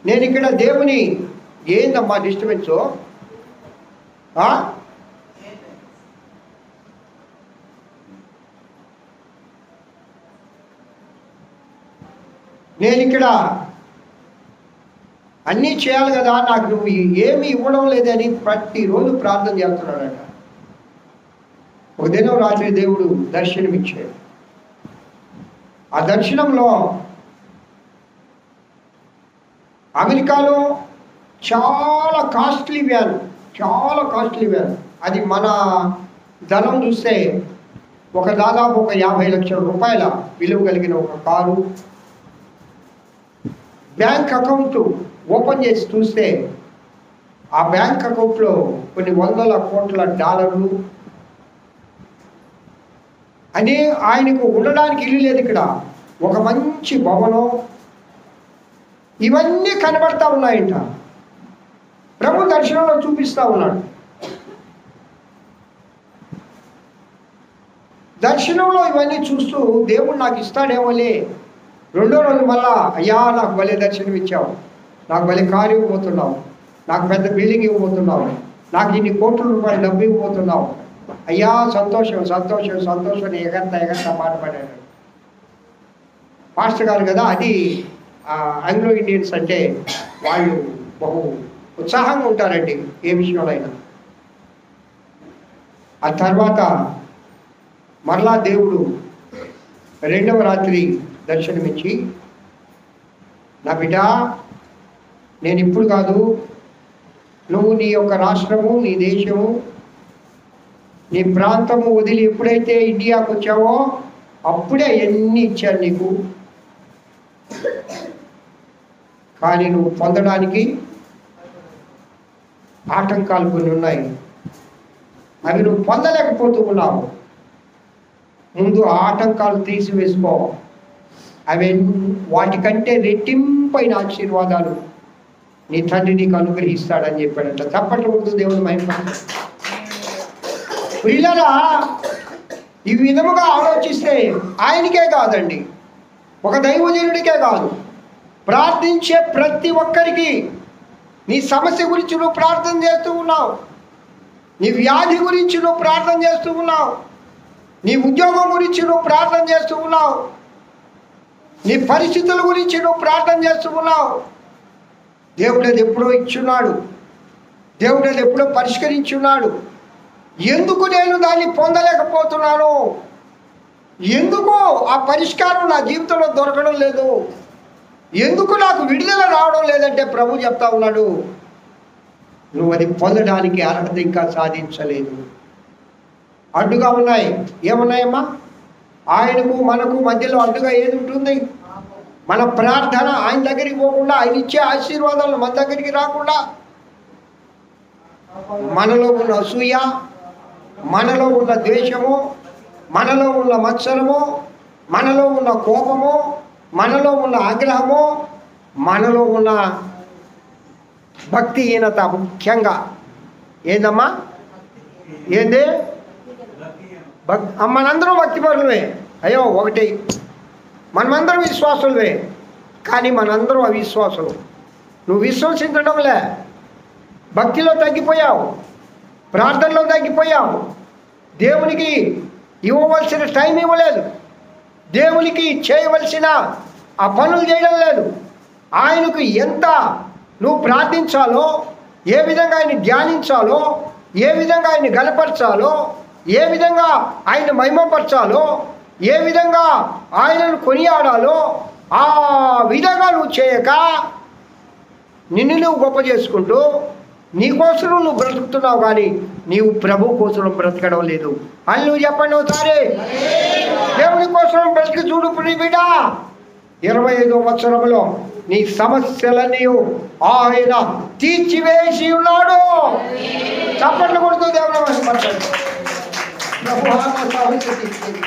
నేను ఇక్కడ దేవుని ఏందమ్మా డిస్టర్బెన్సు? నేను ఇక్కడ అన్నీ చేయాలి కదా, నాకు నువ్వు ఏమి ఇవ్వడం లేదని ప్రతిరోజు ప్రార్థన చేస్తున్నాడట. ఒక దినం రాత్రి దేవుడు దర్శనమిచ్చాడు. ఆ దర్శనంలో అమెరికాలో చాలా కాస్ట్లీ వ్యాన్, చాలా కాస్ట్లీ వ్యాన్, అది మన ధనం చూస్తే ఒక దాదాపు ఒక 50 లక్షల రూపాయల విలువ కలిగిన ఒక కారు. బ్యాంక్ అకౌంట్ ఓపెన్ చేసి చూస్తే ఆ బ్యాంక్ అకౌంట్లో కొన్ని వందల కోట్ల డాలర్లు. అని ఆయనకు ఉండడానికి ఇల్లు లేదు ఇక్కడ, ఒక మంచి భవనం, ఇవన్నీ కనబడతా ఉన్నాయంట. ప్రభు దర్శనంలో చూపిస్తా ఉన్నాడు. దర్శనంలో ఇవన్నీ చూస్తూ దేవుడు నాకు ఇస్తాడేమోలే. రెండో రోజు మళ్ళా, అయ్యా నాకు భలే దర్శనం ఇచ్చావు, నాకు భలే కారు ఇవ్వబోతున్నావు, నాకు పెద్ద బిల్డింగ్ ఇవ్వబోతున్నావు, నాకు ఇన్ని కోట్ల రూపాయలు డబ్బు ఇవ్వబోతున్నావు, అయ్యా సంతోషం సంతోషం సంతోషం ఎగంత పాట పాడాడు. పాస్టర్ గారు కదా, అది ఆంగ్లో ఇండియన్స్ అంటే వాళ్ళు బహు ఉత్సాహంగా ఉంటారండి ఏ విషయంలో అయినా. ఆ తర్వాత మరలా దేవుడు రెండవ రాత్రి దర్శనమిచ్చి, నా బిడ్డ నేను ఇప్పుడు కాదు, నువ్వు నీ యొక్క రాష్ట్రము, నీ దేశము, నీ ప్రాంతము వదిలి ఎప్పుడైతే ఇండియాకు వచ్చావో అప్పుడే ఎన్ని ఇచ్చాను నీకు. కానీ నువ్వు పొందడానికి ఆటంకాలు కొన్ని ఉన్నాయి. అవి నువ్వు పొందలేకపోతూ ఉన్నావు. ముందు ఆ ఆటంకాలు తీసివేసుకో. అవి వాటికంటే రెట్టింపైన ఆశీర్వాదాలు నీ తండ్రి నీకు అనుగ్రహిస్తాడని చెప్పాడంట. చప్పట్లు ముందు దేవుని మహిమ. పిల్లల ఈ విధముగా ఆలోచిస్తే ఆయనకే కాదండి, ఒక దైవజనుడికే కాదు, ప్రార్థించే ప్రతి ఒక్కరికి నీ సమస్య గురించి నువ్వు ప్రార్థన చేస్తూ ఉన్నావు, నీ వ్యాధి గురించి నువ్వు ప్రార్థన చేస్తూ ఉన్నావు, నీ ఉద్యోగం గురించి నువ్వు ప్రార్థన చేస్తూ ఉన్నావు, నీ పరిస్థితుల గురించి నువ్వు ప్రార్థన చేస్తూ ఉన్నావు. దేవుడు అది ఎప్పుడో ఇచ్చున్నాడు, దేవుడు అది ఎప్పుడో పరిష్కరించున్నాడు. ఎందుకు నేను దాన్ని పొందలేకపోతున్నాను? ఎందుకు ఆ పరిష్కారం నా జీవితంలో దొరకడం లేదు? ఎందుకు నాకు విడుదల రావడం లేదంటే ప్రభు చెప్తా ఉన్నాడు, నువ్వు అది పొందడానికి అర్హత ఇంకా సాధించలేదు. అడ్డుగా ఉన్నాయి. ఏమున్నాయమ్మా? ఆయనకు మనకు మధ్యలో అడ్డుగా ఏది ఉంటుంది? మన ప్రార్థన ఆయన దగ్గరికి పోకుండా, ఆయన ఇచ్చే ఆశీర్వాదాలు మన దగ్గరికి రాకుండా, మనలో ఉన్న అసూయ, మనలో ఉన్న ద్వేషము, మనలో ఉన్న మత్సరము, మనలో ఉన్న కోపము, మనలో ఉన్న ఆగ్రహము, మనలో ఉన్న భక్తిహీనత. ముఖ్యంగా ఏందమ్మా? ఏంది? మనందరం భక్తిపరులే. అయ్యో ఒకటి, మనమందరం విశ్వాసులే, కానీ మనందరం అవిశ్వాసులు. నువ్వు విశ్వసించడంలే, భక్తిలో తగ్గిపోయావు, ప్రార్థనలో తగ్గిపోయావు, దేవునికి ఇవ్వవలసిన టైం ఇవ్వలేదు, దేవునికి చేయవలసిన ఆ పనులు చేయడం లేదు. ఆయనకు ఎంత నువ్వు ప్రార్థించాలో, ఏ విధంగా ఆయన్ని ధ్యానించాలో, ఏ విధంగా ఆయన్ని గలపరచాలో, ఏ విధంగా ఆయన మహిమపరచాలో, ఏ విధంగా ఆయనను కొనియాడాలో ఆ విధంగా నువ్వు చేయక నిన్ను నువ్వు గొప్ప చేసుకుంటూ నీ కోసం నువ్వు బ్రతుకుతున్నావు, కానీ నీవు ప్రభు కోసం బ్రతకడం లేదు. అని నువ్వు చెప్పండి ఒకసారి. దేవుని కోసం బ్రతికి చూడు బిడ్డ. 25వ సంవత్సరంలో నీ సమస్యలన్నీ ఆయన తీర్చివేసి ఉన్నాడు. చప్పట్లు కొడుతూ దేవుని మహిమపరచండి. ప్రభు నా సమస్య తీర్చేయి,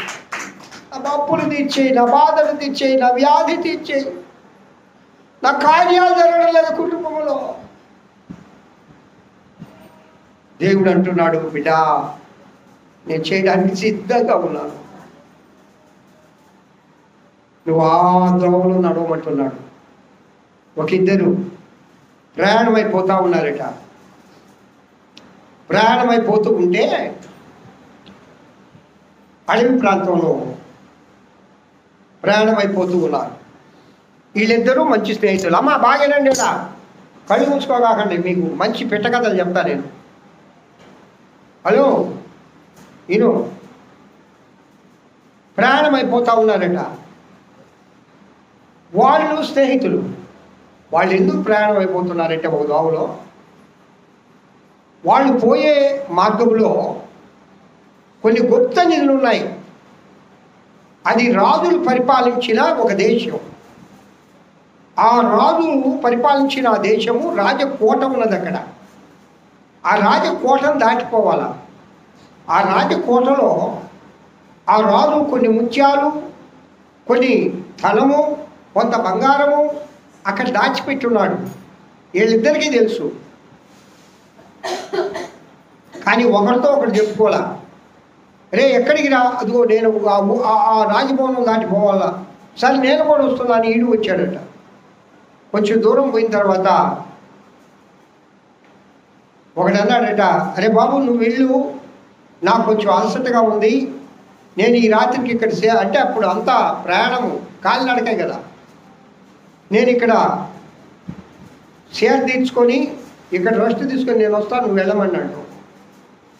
నా అప్పులు తీర్చేయి, నా బాధలు తీర్చేయి, నా వ్యాధి తీర్చేయి, నా కార్యాలు జరగడం లేదు కుటుంబంలో. దేవుడు అంటున్నాడు, బిడ్డ నేను చేయడానికి సిద్ధంగా ఉన్నాను, నువ్వు ఆ ద్రోవలో నడవమంటున్నాడు. ఒక ఇద్దరు ప్రయాణం అయిపోతూ ఉన్నారట. ప్రయాణం అయిపోతూ ఉంటే అడవి ప్రాంతంలో ప్రయాణం అయిపోతూ ఉన్నారు. వీళ్ళిద్దరూ మంచి స్నేహితులు. అమ్మ బాగానండి, ఇలా కళ్ళు మూసుకోగాకండి, మీకు మంచి పెట్టకథలు చెప్తా నేను. హలో, నేను ప్రయాణం అయిపోతూ ఉన్నారట. వాళ్ళు స్నేహితులు. వాళ్ళు ఎందుకు ప్రయాణం అయిపోతున్నారంటే, ఒక దోవలో వాళ్ళు పోయే మార్గంలో కొన్ని గుప్త నిధులు ఉన్నాయి. అది రాజులు పరిపాలించిన ఒక దేశం. ఆ రాజులు పరిపాలించిన ఆ దేశము రాజకోట ఉన్నది అక్కడ. ఆ రాజకోటను దాటిపోవాలా. ఆ రాజకోటలో ఆ రాజు కొన్ని ముత్యాలు, కొన్ని ధనము, కొంత బంగారము అక్కడ దాచిపెట్టున్నాడు. వీళ్ళిద్దరికీ తెలుసు, కానీ ఒకరితో ఒకరు చెప్పుకోవాలా. రే ఎక్కడికి రా, అదిగో నేను ఆ రాజభవనం దాటిపోవాలా. సరే నేను కూడా వస్తున్నాను. ఈడు వచ్చాడట. కొంచెం దూరం పోయిన తర్వాత ఒకడు అన్నాడట, అరే బాబు నువ్వు వెళ్ళు, నాకు కొంచెం అలసటగా ఉంది, నేను ఈ రాత్రికి ఇక్కడ అంటే అప్పుడు అంతా ప్రయాణము కాలినడకే కదా, నేను ఇక్కడ షేర్ తీర్చుకొని ఇక్కడ రెస్ట్ తీసుకొని నేను వస్తాను, నువ్వు వెళ్ళమన్నాడు.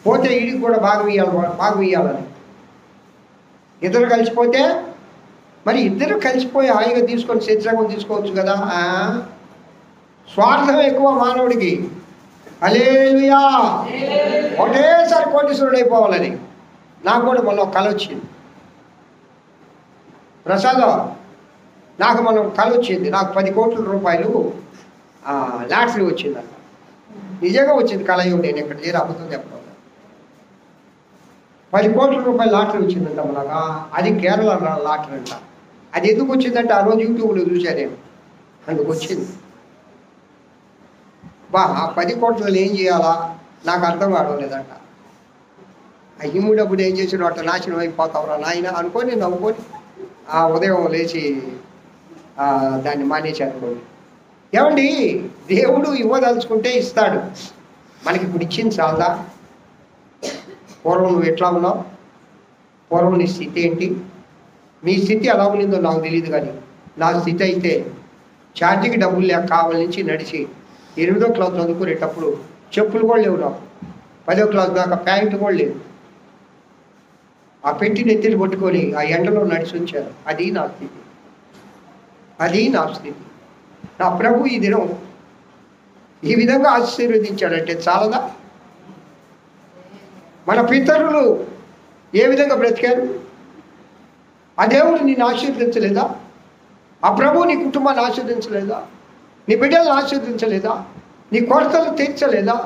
పోతే ఈడికి కూడా బాగా ఇయ్యాలని. ఇద్దరు కలిసిపోతే మరి ఇద్దరు కలిసిపోయి హాయిగా తీసుకొని శరీరం తీసుకోవచ్చు కదా. స్వార్థం ఎక్కువ మానవుడికి. హల్లెలూయా. ఒకటేసారి కోటీశ్వరుడు అయిపోవాలని నాకు కూడా మొన్న ఒక కళ వచ్చింది. ప్రసాదం నాకు మనం కళ వచ్చింది, నాకు 10 కోట్ల రూపాయలు లాటరీ వచ్చిందంట. నిజంగా వచ్చింది కళ. నేను ఇక్కడ చేరి అబద్ధం చెప్పడం. 10 కోట్ల రూపాయల లాటరీ వచ్చిందంట మనకు. అది కేరళ లాటరీ అంట. అది ఎందుకు వచ్చిందంటే ఆ రోజు యూట్యూబ్లో చూశాను నేను, అందుకు వచ్చింది. ఆ 10 కోట్లలో ఏం చేయాలా నాకు అర్థం కావలేదంట. ఆ ఇమ్ము డబ్బులు ఏం చేసాడు, అట్లా నాశనం అయిపోతావురా నాయన అనుకొని నవ్వుకొని ఆ ఉదయం లేచి దాన్ని మానేసి అనుకోండి. ఏమండి, దేవుడు ఇవ్వదలుచుకుంటే ఇస్తాడు. మనకి ఇప్పుడు ఇచ్చింది చాలదా? పూర్వం నువ్వు ఎట్లా ఉన్నావు? పూర్వం నీ స్థితి ఏంటి? మీ స్థితి ఎలా ఉండిందో నాకు తెలియదు, కానీ నా స్థితి అయితే ఛార్జీకి డబ్బులు లేక కావాల నుంచి నడిచి 8వ క్లాస్ చదువుకునేటప్పుడు చెప్పులు కూడా లేవు నాకు. 10వ క్లాస్ దాకా ప్యాంటు కూడా లేదు. ఆ పెట్టి నెత్తిని పట్టుకొని ఆ ఎండలో నడిచి ఉంచారు. అది నా స్థితి, అది నా స్థితి. నా ప్రభు ఈ దినం ఈ విధంగా ఆశీర్వదించాడంటే చాలదా? మన పితరులు ఏ విధంగా బ్రతికారు? ఆ దేవుడు నిన్ను ఆశీర్వదించలేదా? ఆ ప్రభు నీ కుటుంబాన్ని ఆశీర్వదించలేదా? నీ బిడ్డలను ఆశీర్వదించలేదా? నీ కొరతలు తీర్చలేదా?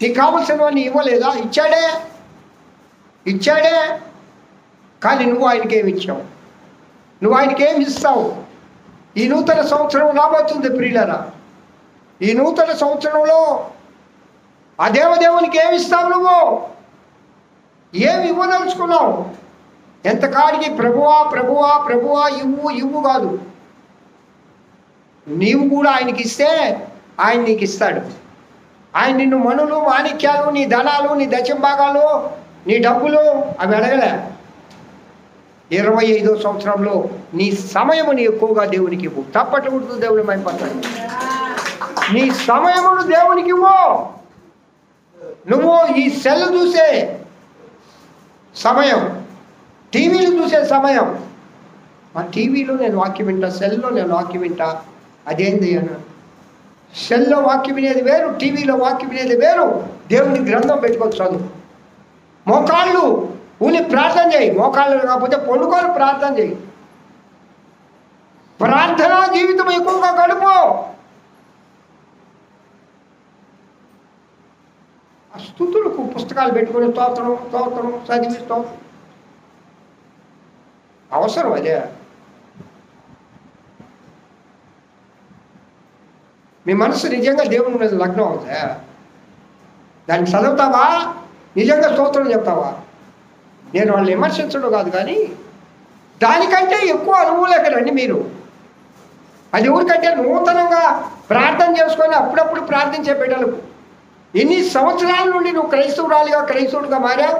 నీకు కావలసినవన్నీ ఇవ్వలేదా? ఇచ్చాడే, ఇచ్చాడే. కానీ నువ్వు ఆయనకేమి ఇచ్చావు? నువ్వు ఆయనకేమి ఇస్తావు? ఈ నూతన సంవత్సరం రాబోతుంది ప్రియులారా. ఈ నూతన సంవత్సరంలో ఆ దేవదేవునికి ఏమి ఇస్తావు? నువ్వు ఏమి ఇవ్వదలుచుకున్నావు? ఎంతకాడికి ప్రభువా ప్రభువా ప్రభువా ఇవ్వు ఇవ్వు కాదు. నీవు కూడా ఆయనకి ఇస్తే ఆయన నీకు ఇస్తాడు. ఆయన నిన్ను మణులు మాణిక్యాలు, నీ ధనాలు, నీ దశంభాగాలు, నీ డబ్బులు అవి అడగలే. 25వ సంవత్సరంలో నీ సమయముని ఎక్కువగా దేవునికి ఇవ్వు. తప్పట్లు కొడుతూ దేవుడు మైపడతాడు. నీ సమయమును దేవునికి ఇవ్వు. నువ్వు ఈ సెల్ చూసే సమయం, టీవీలు చూసే సమయం, ఆ టీవీలో నేను వాక్యం వింటా, సెల్లో నేను వాక్యం వింటా, అదేంది అన్న? సెల్లో వాక్యం వినేది వేరు, టీవీలో వాక్యం వినేది వేరు. దేవుని గ్రంథం పెట్టుకొని చదువు. మోకాళ్ళు ఊని ప్రార్థన చేయి. మోకాళ్ళు కాకపోతే పొడుకొని ప్రార్థన చేయి. ప్రార్థనా జీవితం ఎక్కువగా గడుపు. ఆ స్తుతులకు పుస్తకాలు పెట్టుకొని స్తోత్రం స్తోత్రం చదివిస్తాం. అవసరం అదే. మీ మనసు నిజంగా దేవుని మీద లగ్నం అవుతా? దాన్ని చదువుతావా? నిజంగా స్తోత్రం చెప్తావా? నేను వాళ్ళని విమర్శించడం కాదు, కానీ దానికంటే ఎక్కువ అనుభవం రండి మీరు. అది ఎవరికంటే నూతనంగా ప్రార్థన చేసుకొని అప్పుడప్పుడు ప్రార్థించే బిడ్డలకు. ఎన్ని సంవత్సరాల నుండి నువ్వు క్రైస్తవుడుగా మారావు.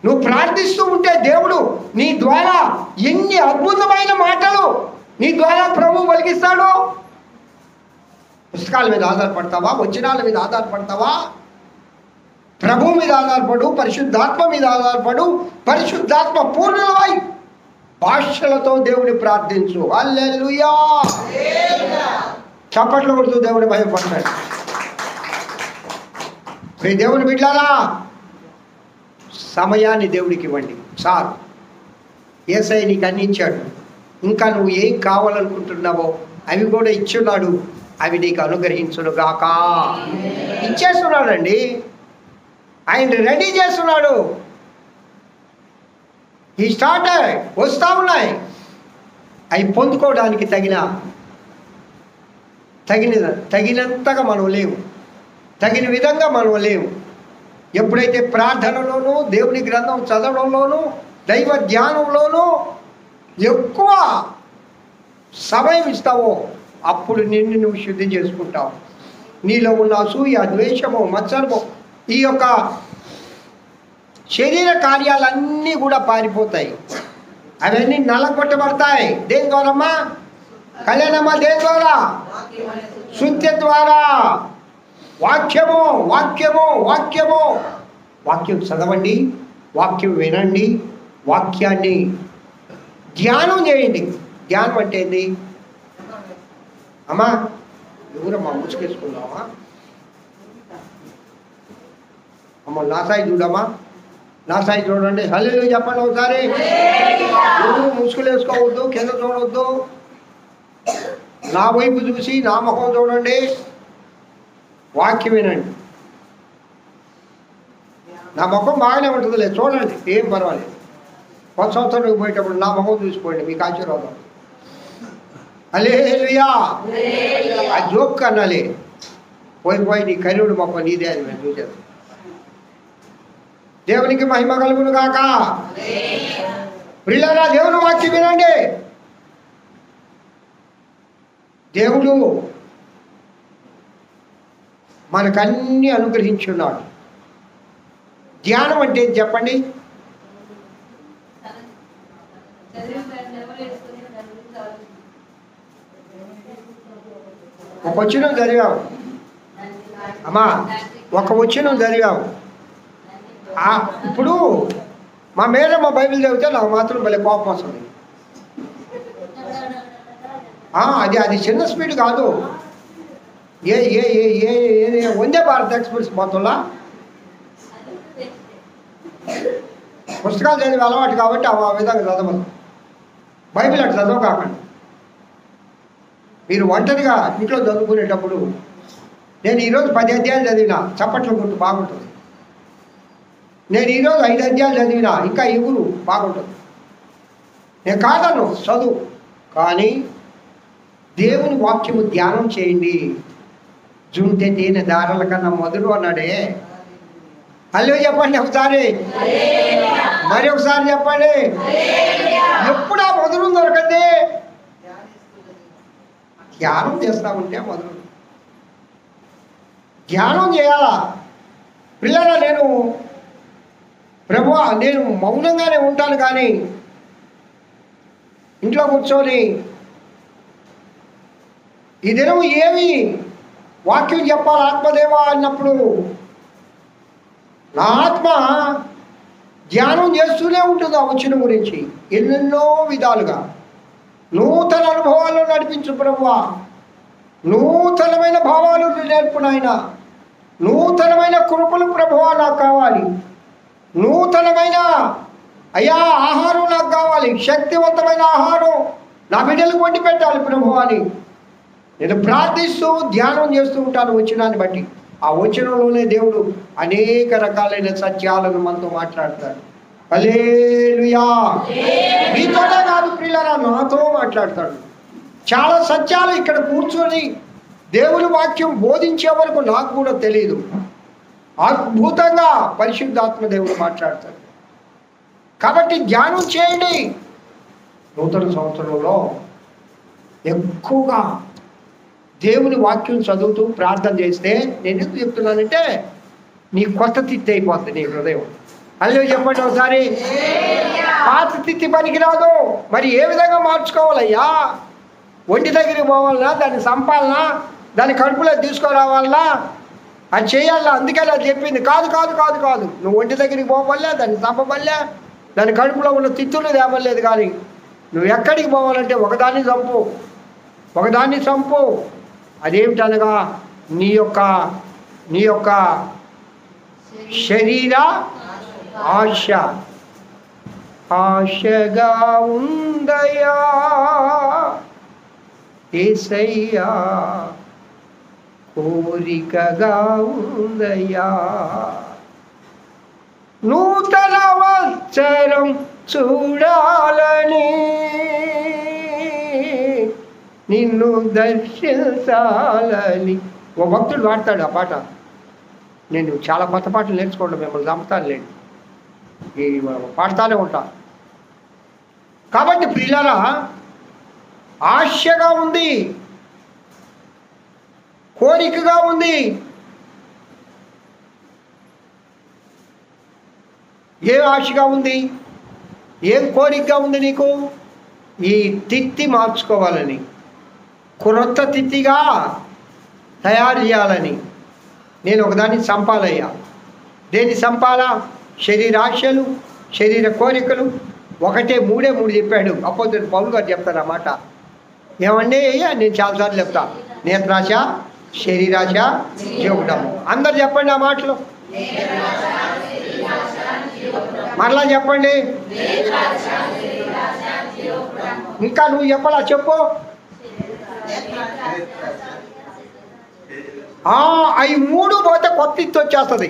నువ్వు ప్రార్థిస్తూ ఉంటే దేవుడు నీ ద్వారా ఎన్ని అద్భుతమైన మాటలు నీ ద్వారా ప్రభు పలికిస్తాడు. పుస్తకాల మీద ఆధారపడతావా? వచనాల మీద ఆధారపడతావా? ప్రభు మీద ఆధారపడు, పరిశుద్ధాత్మ మీద ఆధారపడు. పరిశుద్ధాత్మ పూర్ణులవై భాషలతో దేవుని ప్రార్థించు. హల్లెలూయా. చప్పట్లు కొడుతూ దేవుని భయపడతాడు. మీ దేవుని బిడ్డలారా, సమయాన్ని దేవుడికి ఇవ్వండి. చాలు. యేసయ్య నీకు అన్ని ఇచ్చాడు. ఇంకా నువ్వు ఏం కావాలనుకుంటున్నావో అవి కూడా ఇచ్చున్నాడు. అవి నీకు అనుగ్రహించును గాక. ఇచ్చేస్తున్నాడండి. ఆయన రెడీ చేస్తున్నాడు. ఈ స్టార్టర్ వస్తూ ఉన్నాయి. అవి పొందుకోవడానికి తగినంతగా మనం లేవు, తగిన విధంగా మనం లేవు. ఎప్పుడైతే ప్రార్థనలోనూ దేవుని గ్రంథం చదవడంలోనూ దైవ ధ్యానంలోనూ ఎక్కువ సమయం ఇస్తావో అప్పుడు నిన్ను నువ్వు శుద్ధి చేసుకుంటావు. నీలో ఉన్న అసూయ, ద్వేషము, మత్సరము, ఈ యొక్క శరీర కార్యాలన్నీ కూడా పారిపోతాయి. అవన్నీ నలగొట్టబడతాయి. దేని ద్వారమ్మా? కళ్యాణమ్మా, దేని ద్వారా? శుద్ధి ద్వారా. వాక్యము వాక్యము వాక్యము. వాక్యం చదవండి, వాక్యం వినండి, వాక్యాన్ని ధ్యానం చేయండి. ధ్యానం అంటే ఏంటి అమ్మా? ఎవరమ్మా ముసుకేసుకున్నావా? అమ్మ నా సాయి చూడమ్మా, నా సాయి చూడండి. హల్లెలూయా చెప్పండి ఒకసారి. ముసుగులు వేసుకోవద్దు, కింద చూడవద్దు, నా వైపు చూసి నా ముఖం చూడండి, వాక్యం వినండి. నా ముఖం బాగానే ఉంటుందిలే, చూడండి, ఏం పర్వాలేదు. కొత్త సంవత్సరం పోయేటప్పుడు నా ముఖం చూసిపోండి, మీకు ఆశీర్వాదం. హల్లెలూయా. ఆ జోక్ అనాలి, పోయి నీ కరువుడు మొక్క నీదే అని మేము చూసేది. దేవునికి మహిమ కలుగును గాక. ప్రియులారా, దేవుని వాక్యం వినండి. దేవుడు మనకన్నీ అనుగ్రహించున్నాడు. ధ్యానం అంటే ఏంటి చెప్పండి? ఒక వచనం చదివావు అమ్మా, ఒక వచనం చదివావు. ఇప్పుడు మా మేడం మా బైబిల్ చదివితే నాకు మాత్రం భలే కోపం వస్తుంది. అది చిన్న స్పీడ్ కాదు. ఏ ఏ ఏ ఏ వందే భారత్ ఎక్స్ప్రెస్ మొత్తంలో పుస్తకాలు చదివే అలవాటు కాబట్టి ఆ విధంగా చదవదు. బైబిల్ అట్లా చదవ కాకండి. మీరు ఒంటరిగా ఇంట్లో చదువుకునేటప్పుడు నేను ఈరోజు 10 అధ్యాయాలు చదివినా చప్పట్లు కొట్టు బాగుంటుంది. నేను ఈరోజు 5 అధ్యాయాలు చదివినా ఇంకా ఎగురు బాగుంటుంది. నేను కాదను, చదువు. కానీ దేవుని వాక్యము ధ్యానం చేయండి. జుంటే తేనె దారాల కన్నా మొదలు అన్నాడే. హలో చెప్పండి ఒకసారి, మరి ఒకసారి చెప్పండి. ఎప్పుడు ఆ మొదలు దొరకండి. ధ్యానం చేస్తా ఉంటే మొదలు ధ్యానం చేయాలా. పిల్లల నేను మౌనంగానే ఉంటాను, కానీ ఇంట్లో కూర్చొని ఈ దినం ఏమి వాక్యం చెప్పాలి ఆత్మదేవా అన్నప్పుడు నా ఆత్మ ధ్యానం చేస్తూనే ఉంటుంది ఆ వచనం గురించి ఎన్నెన్నో విధాలుగా. నూతన అనుభవాల్లో నడిపించు ప్రభువా, నూతనమైన భావాలు నేర్పు నాయన, నూతనమైన కృపలు ప్రభువా నాకు కావాలి, నూతనమైన అయ్యా ఆహారం నాకు కావాలి, శక్తివంతమైన ఆహారం నా బిడ్డలకు వండి పెట్టాలి ప్రభువా అని నేను ప్రార్థిస్తూ ధ్యానం చేస్తూ ఉంటాను వచనాన్ని బట్టి. ఆ వచనంలోనే దేవుడు అనేక రకాలైన సత్యాలను మనతో మాట్లాడతాడు. హల్లెలూయా. మీతోనే కాదు ప్రియులారా, నాతో మాట్లాడతాడు. చాలా సత్యాలు ఇక్కడ కూర్చొని దేవుని వాక్యం బోధించే వరకు నాకు కూడా తెలియదు. అద్భుతంగా పరిశుద్ధాత్మ దేవుడు మాట్లాడతాడు. కాబట్టి ధ్యానం చేయండి. నూతన సంవత్సరంలో ఎక్కువగా దేవుని వాక్యం చదువుతూ ప్రార్థన చేస్తే, నేను ఎందుకు చెప్తున్నానంటే నీ కొత్త తిత్తి అయిపోతుంది నీ హృదయం. అల్లే చెప్పండి ఒకసారి. పాత తిత్తి పనికిరాదు. మరి ఏ విధంగా మార్చుకోవాలయ్యా? ఒంటి దగ్గరికి పోవాలన్నా, దాన్ని సంపాలనా, దాన్ని కడుపులో తీసుకురావాలన్నా, అది చేయాలా? అందుకే అది చెప్పింది. కాదు కాదు కాదు కాదు నువ్వు ఒంటి దగ్గరికి పోవల్లే, దాన్ని చంపవల్లే, దాని కడుపులో ఉన్న తిత్తులు తేవలేదు. కానీ నువ్వు ఎక్కడికి పోవాలంటే ఒకదాన్ని చంపు. అదేమిటనగా నీ యొక్క శరీర ఆశగా ఉందయా యేసయ్యా, కోరికగా ఉందయా, నూతన వత్సరం చూడాలని, నిన్ను దర్శించాలని. ఓ భక్తుడు పాడతాడు ఆ పాట. నేను చాలా కొత్త పాటలు నేర్చుకోండి, మిమ్మల్ని చంపుతాను లేండి, ఈ పాడుతూనే ఉంటా. కాబట్టి పిల్లల ఆశగా ఉంది, కోరికగా ఉంది. ఏం ఆశగా ఉంది, ఏం కోరికగా ఉంది నీకు? ఈ తిత్తి మార్చుకోవాలని, క్రొత్త తిత్తిగా తయారు చేయాలని. నేను ఒకదాన్ని చంపాలయ్యా. దేన్ని చంపాలా? శరీరాశలు, శరీర కోరికలు. మూడే మూడు చెప్పాడు అపోజిట్ పౌలు గారు చెప్తారు అన్నమాట. ఏమండి అయ్యా, నేను చాలాసార్లు చెప్తా. నేత్రాశ, శరీరాశ, జీవడము. అందరు చెప్పండి ఆ మాటలు. మరలా చెప్పండి. ఇంకా నువ్వు చెప్పాలా చెప్పు. అవి 3 పోతే కొత్త ఇత్తు వచ్చేస్తుంది.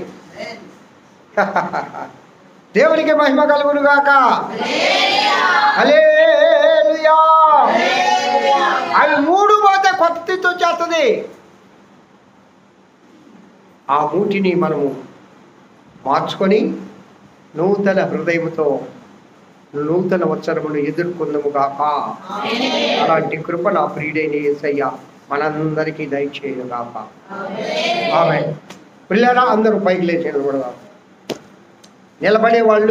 దేవునికి మహిమ కలుగును గాక. హల్లెలూయా. అవి 3 పోతే కొత్త ఇత్తు వచ్చేస్తుంది. ఆ మూటిని మనము మార్చుకొని నూతన హృదయముతో నూతన వత్సరమును ఎదుర్కొందము గాక. అలాంటి కృప నా ప్రియుడైన యేసయ్య మనందరికీ దయచేయను గాక. ఆమేన్. పిల్లరా అందరూ పైకి లేచి నిలబడదాం. నిలబడే వాళ్ళు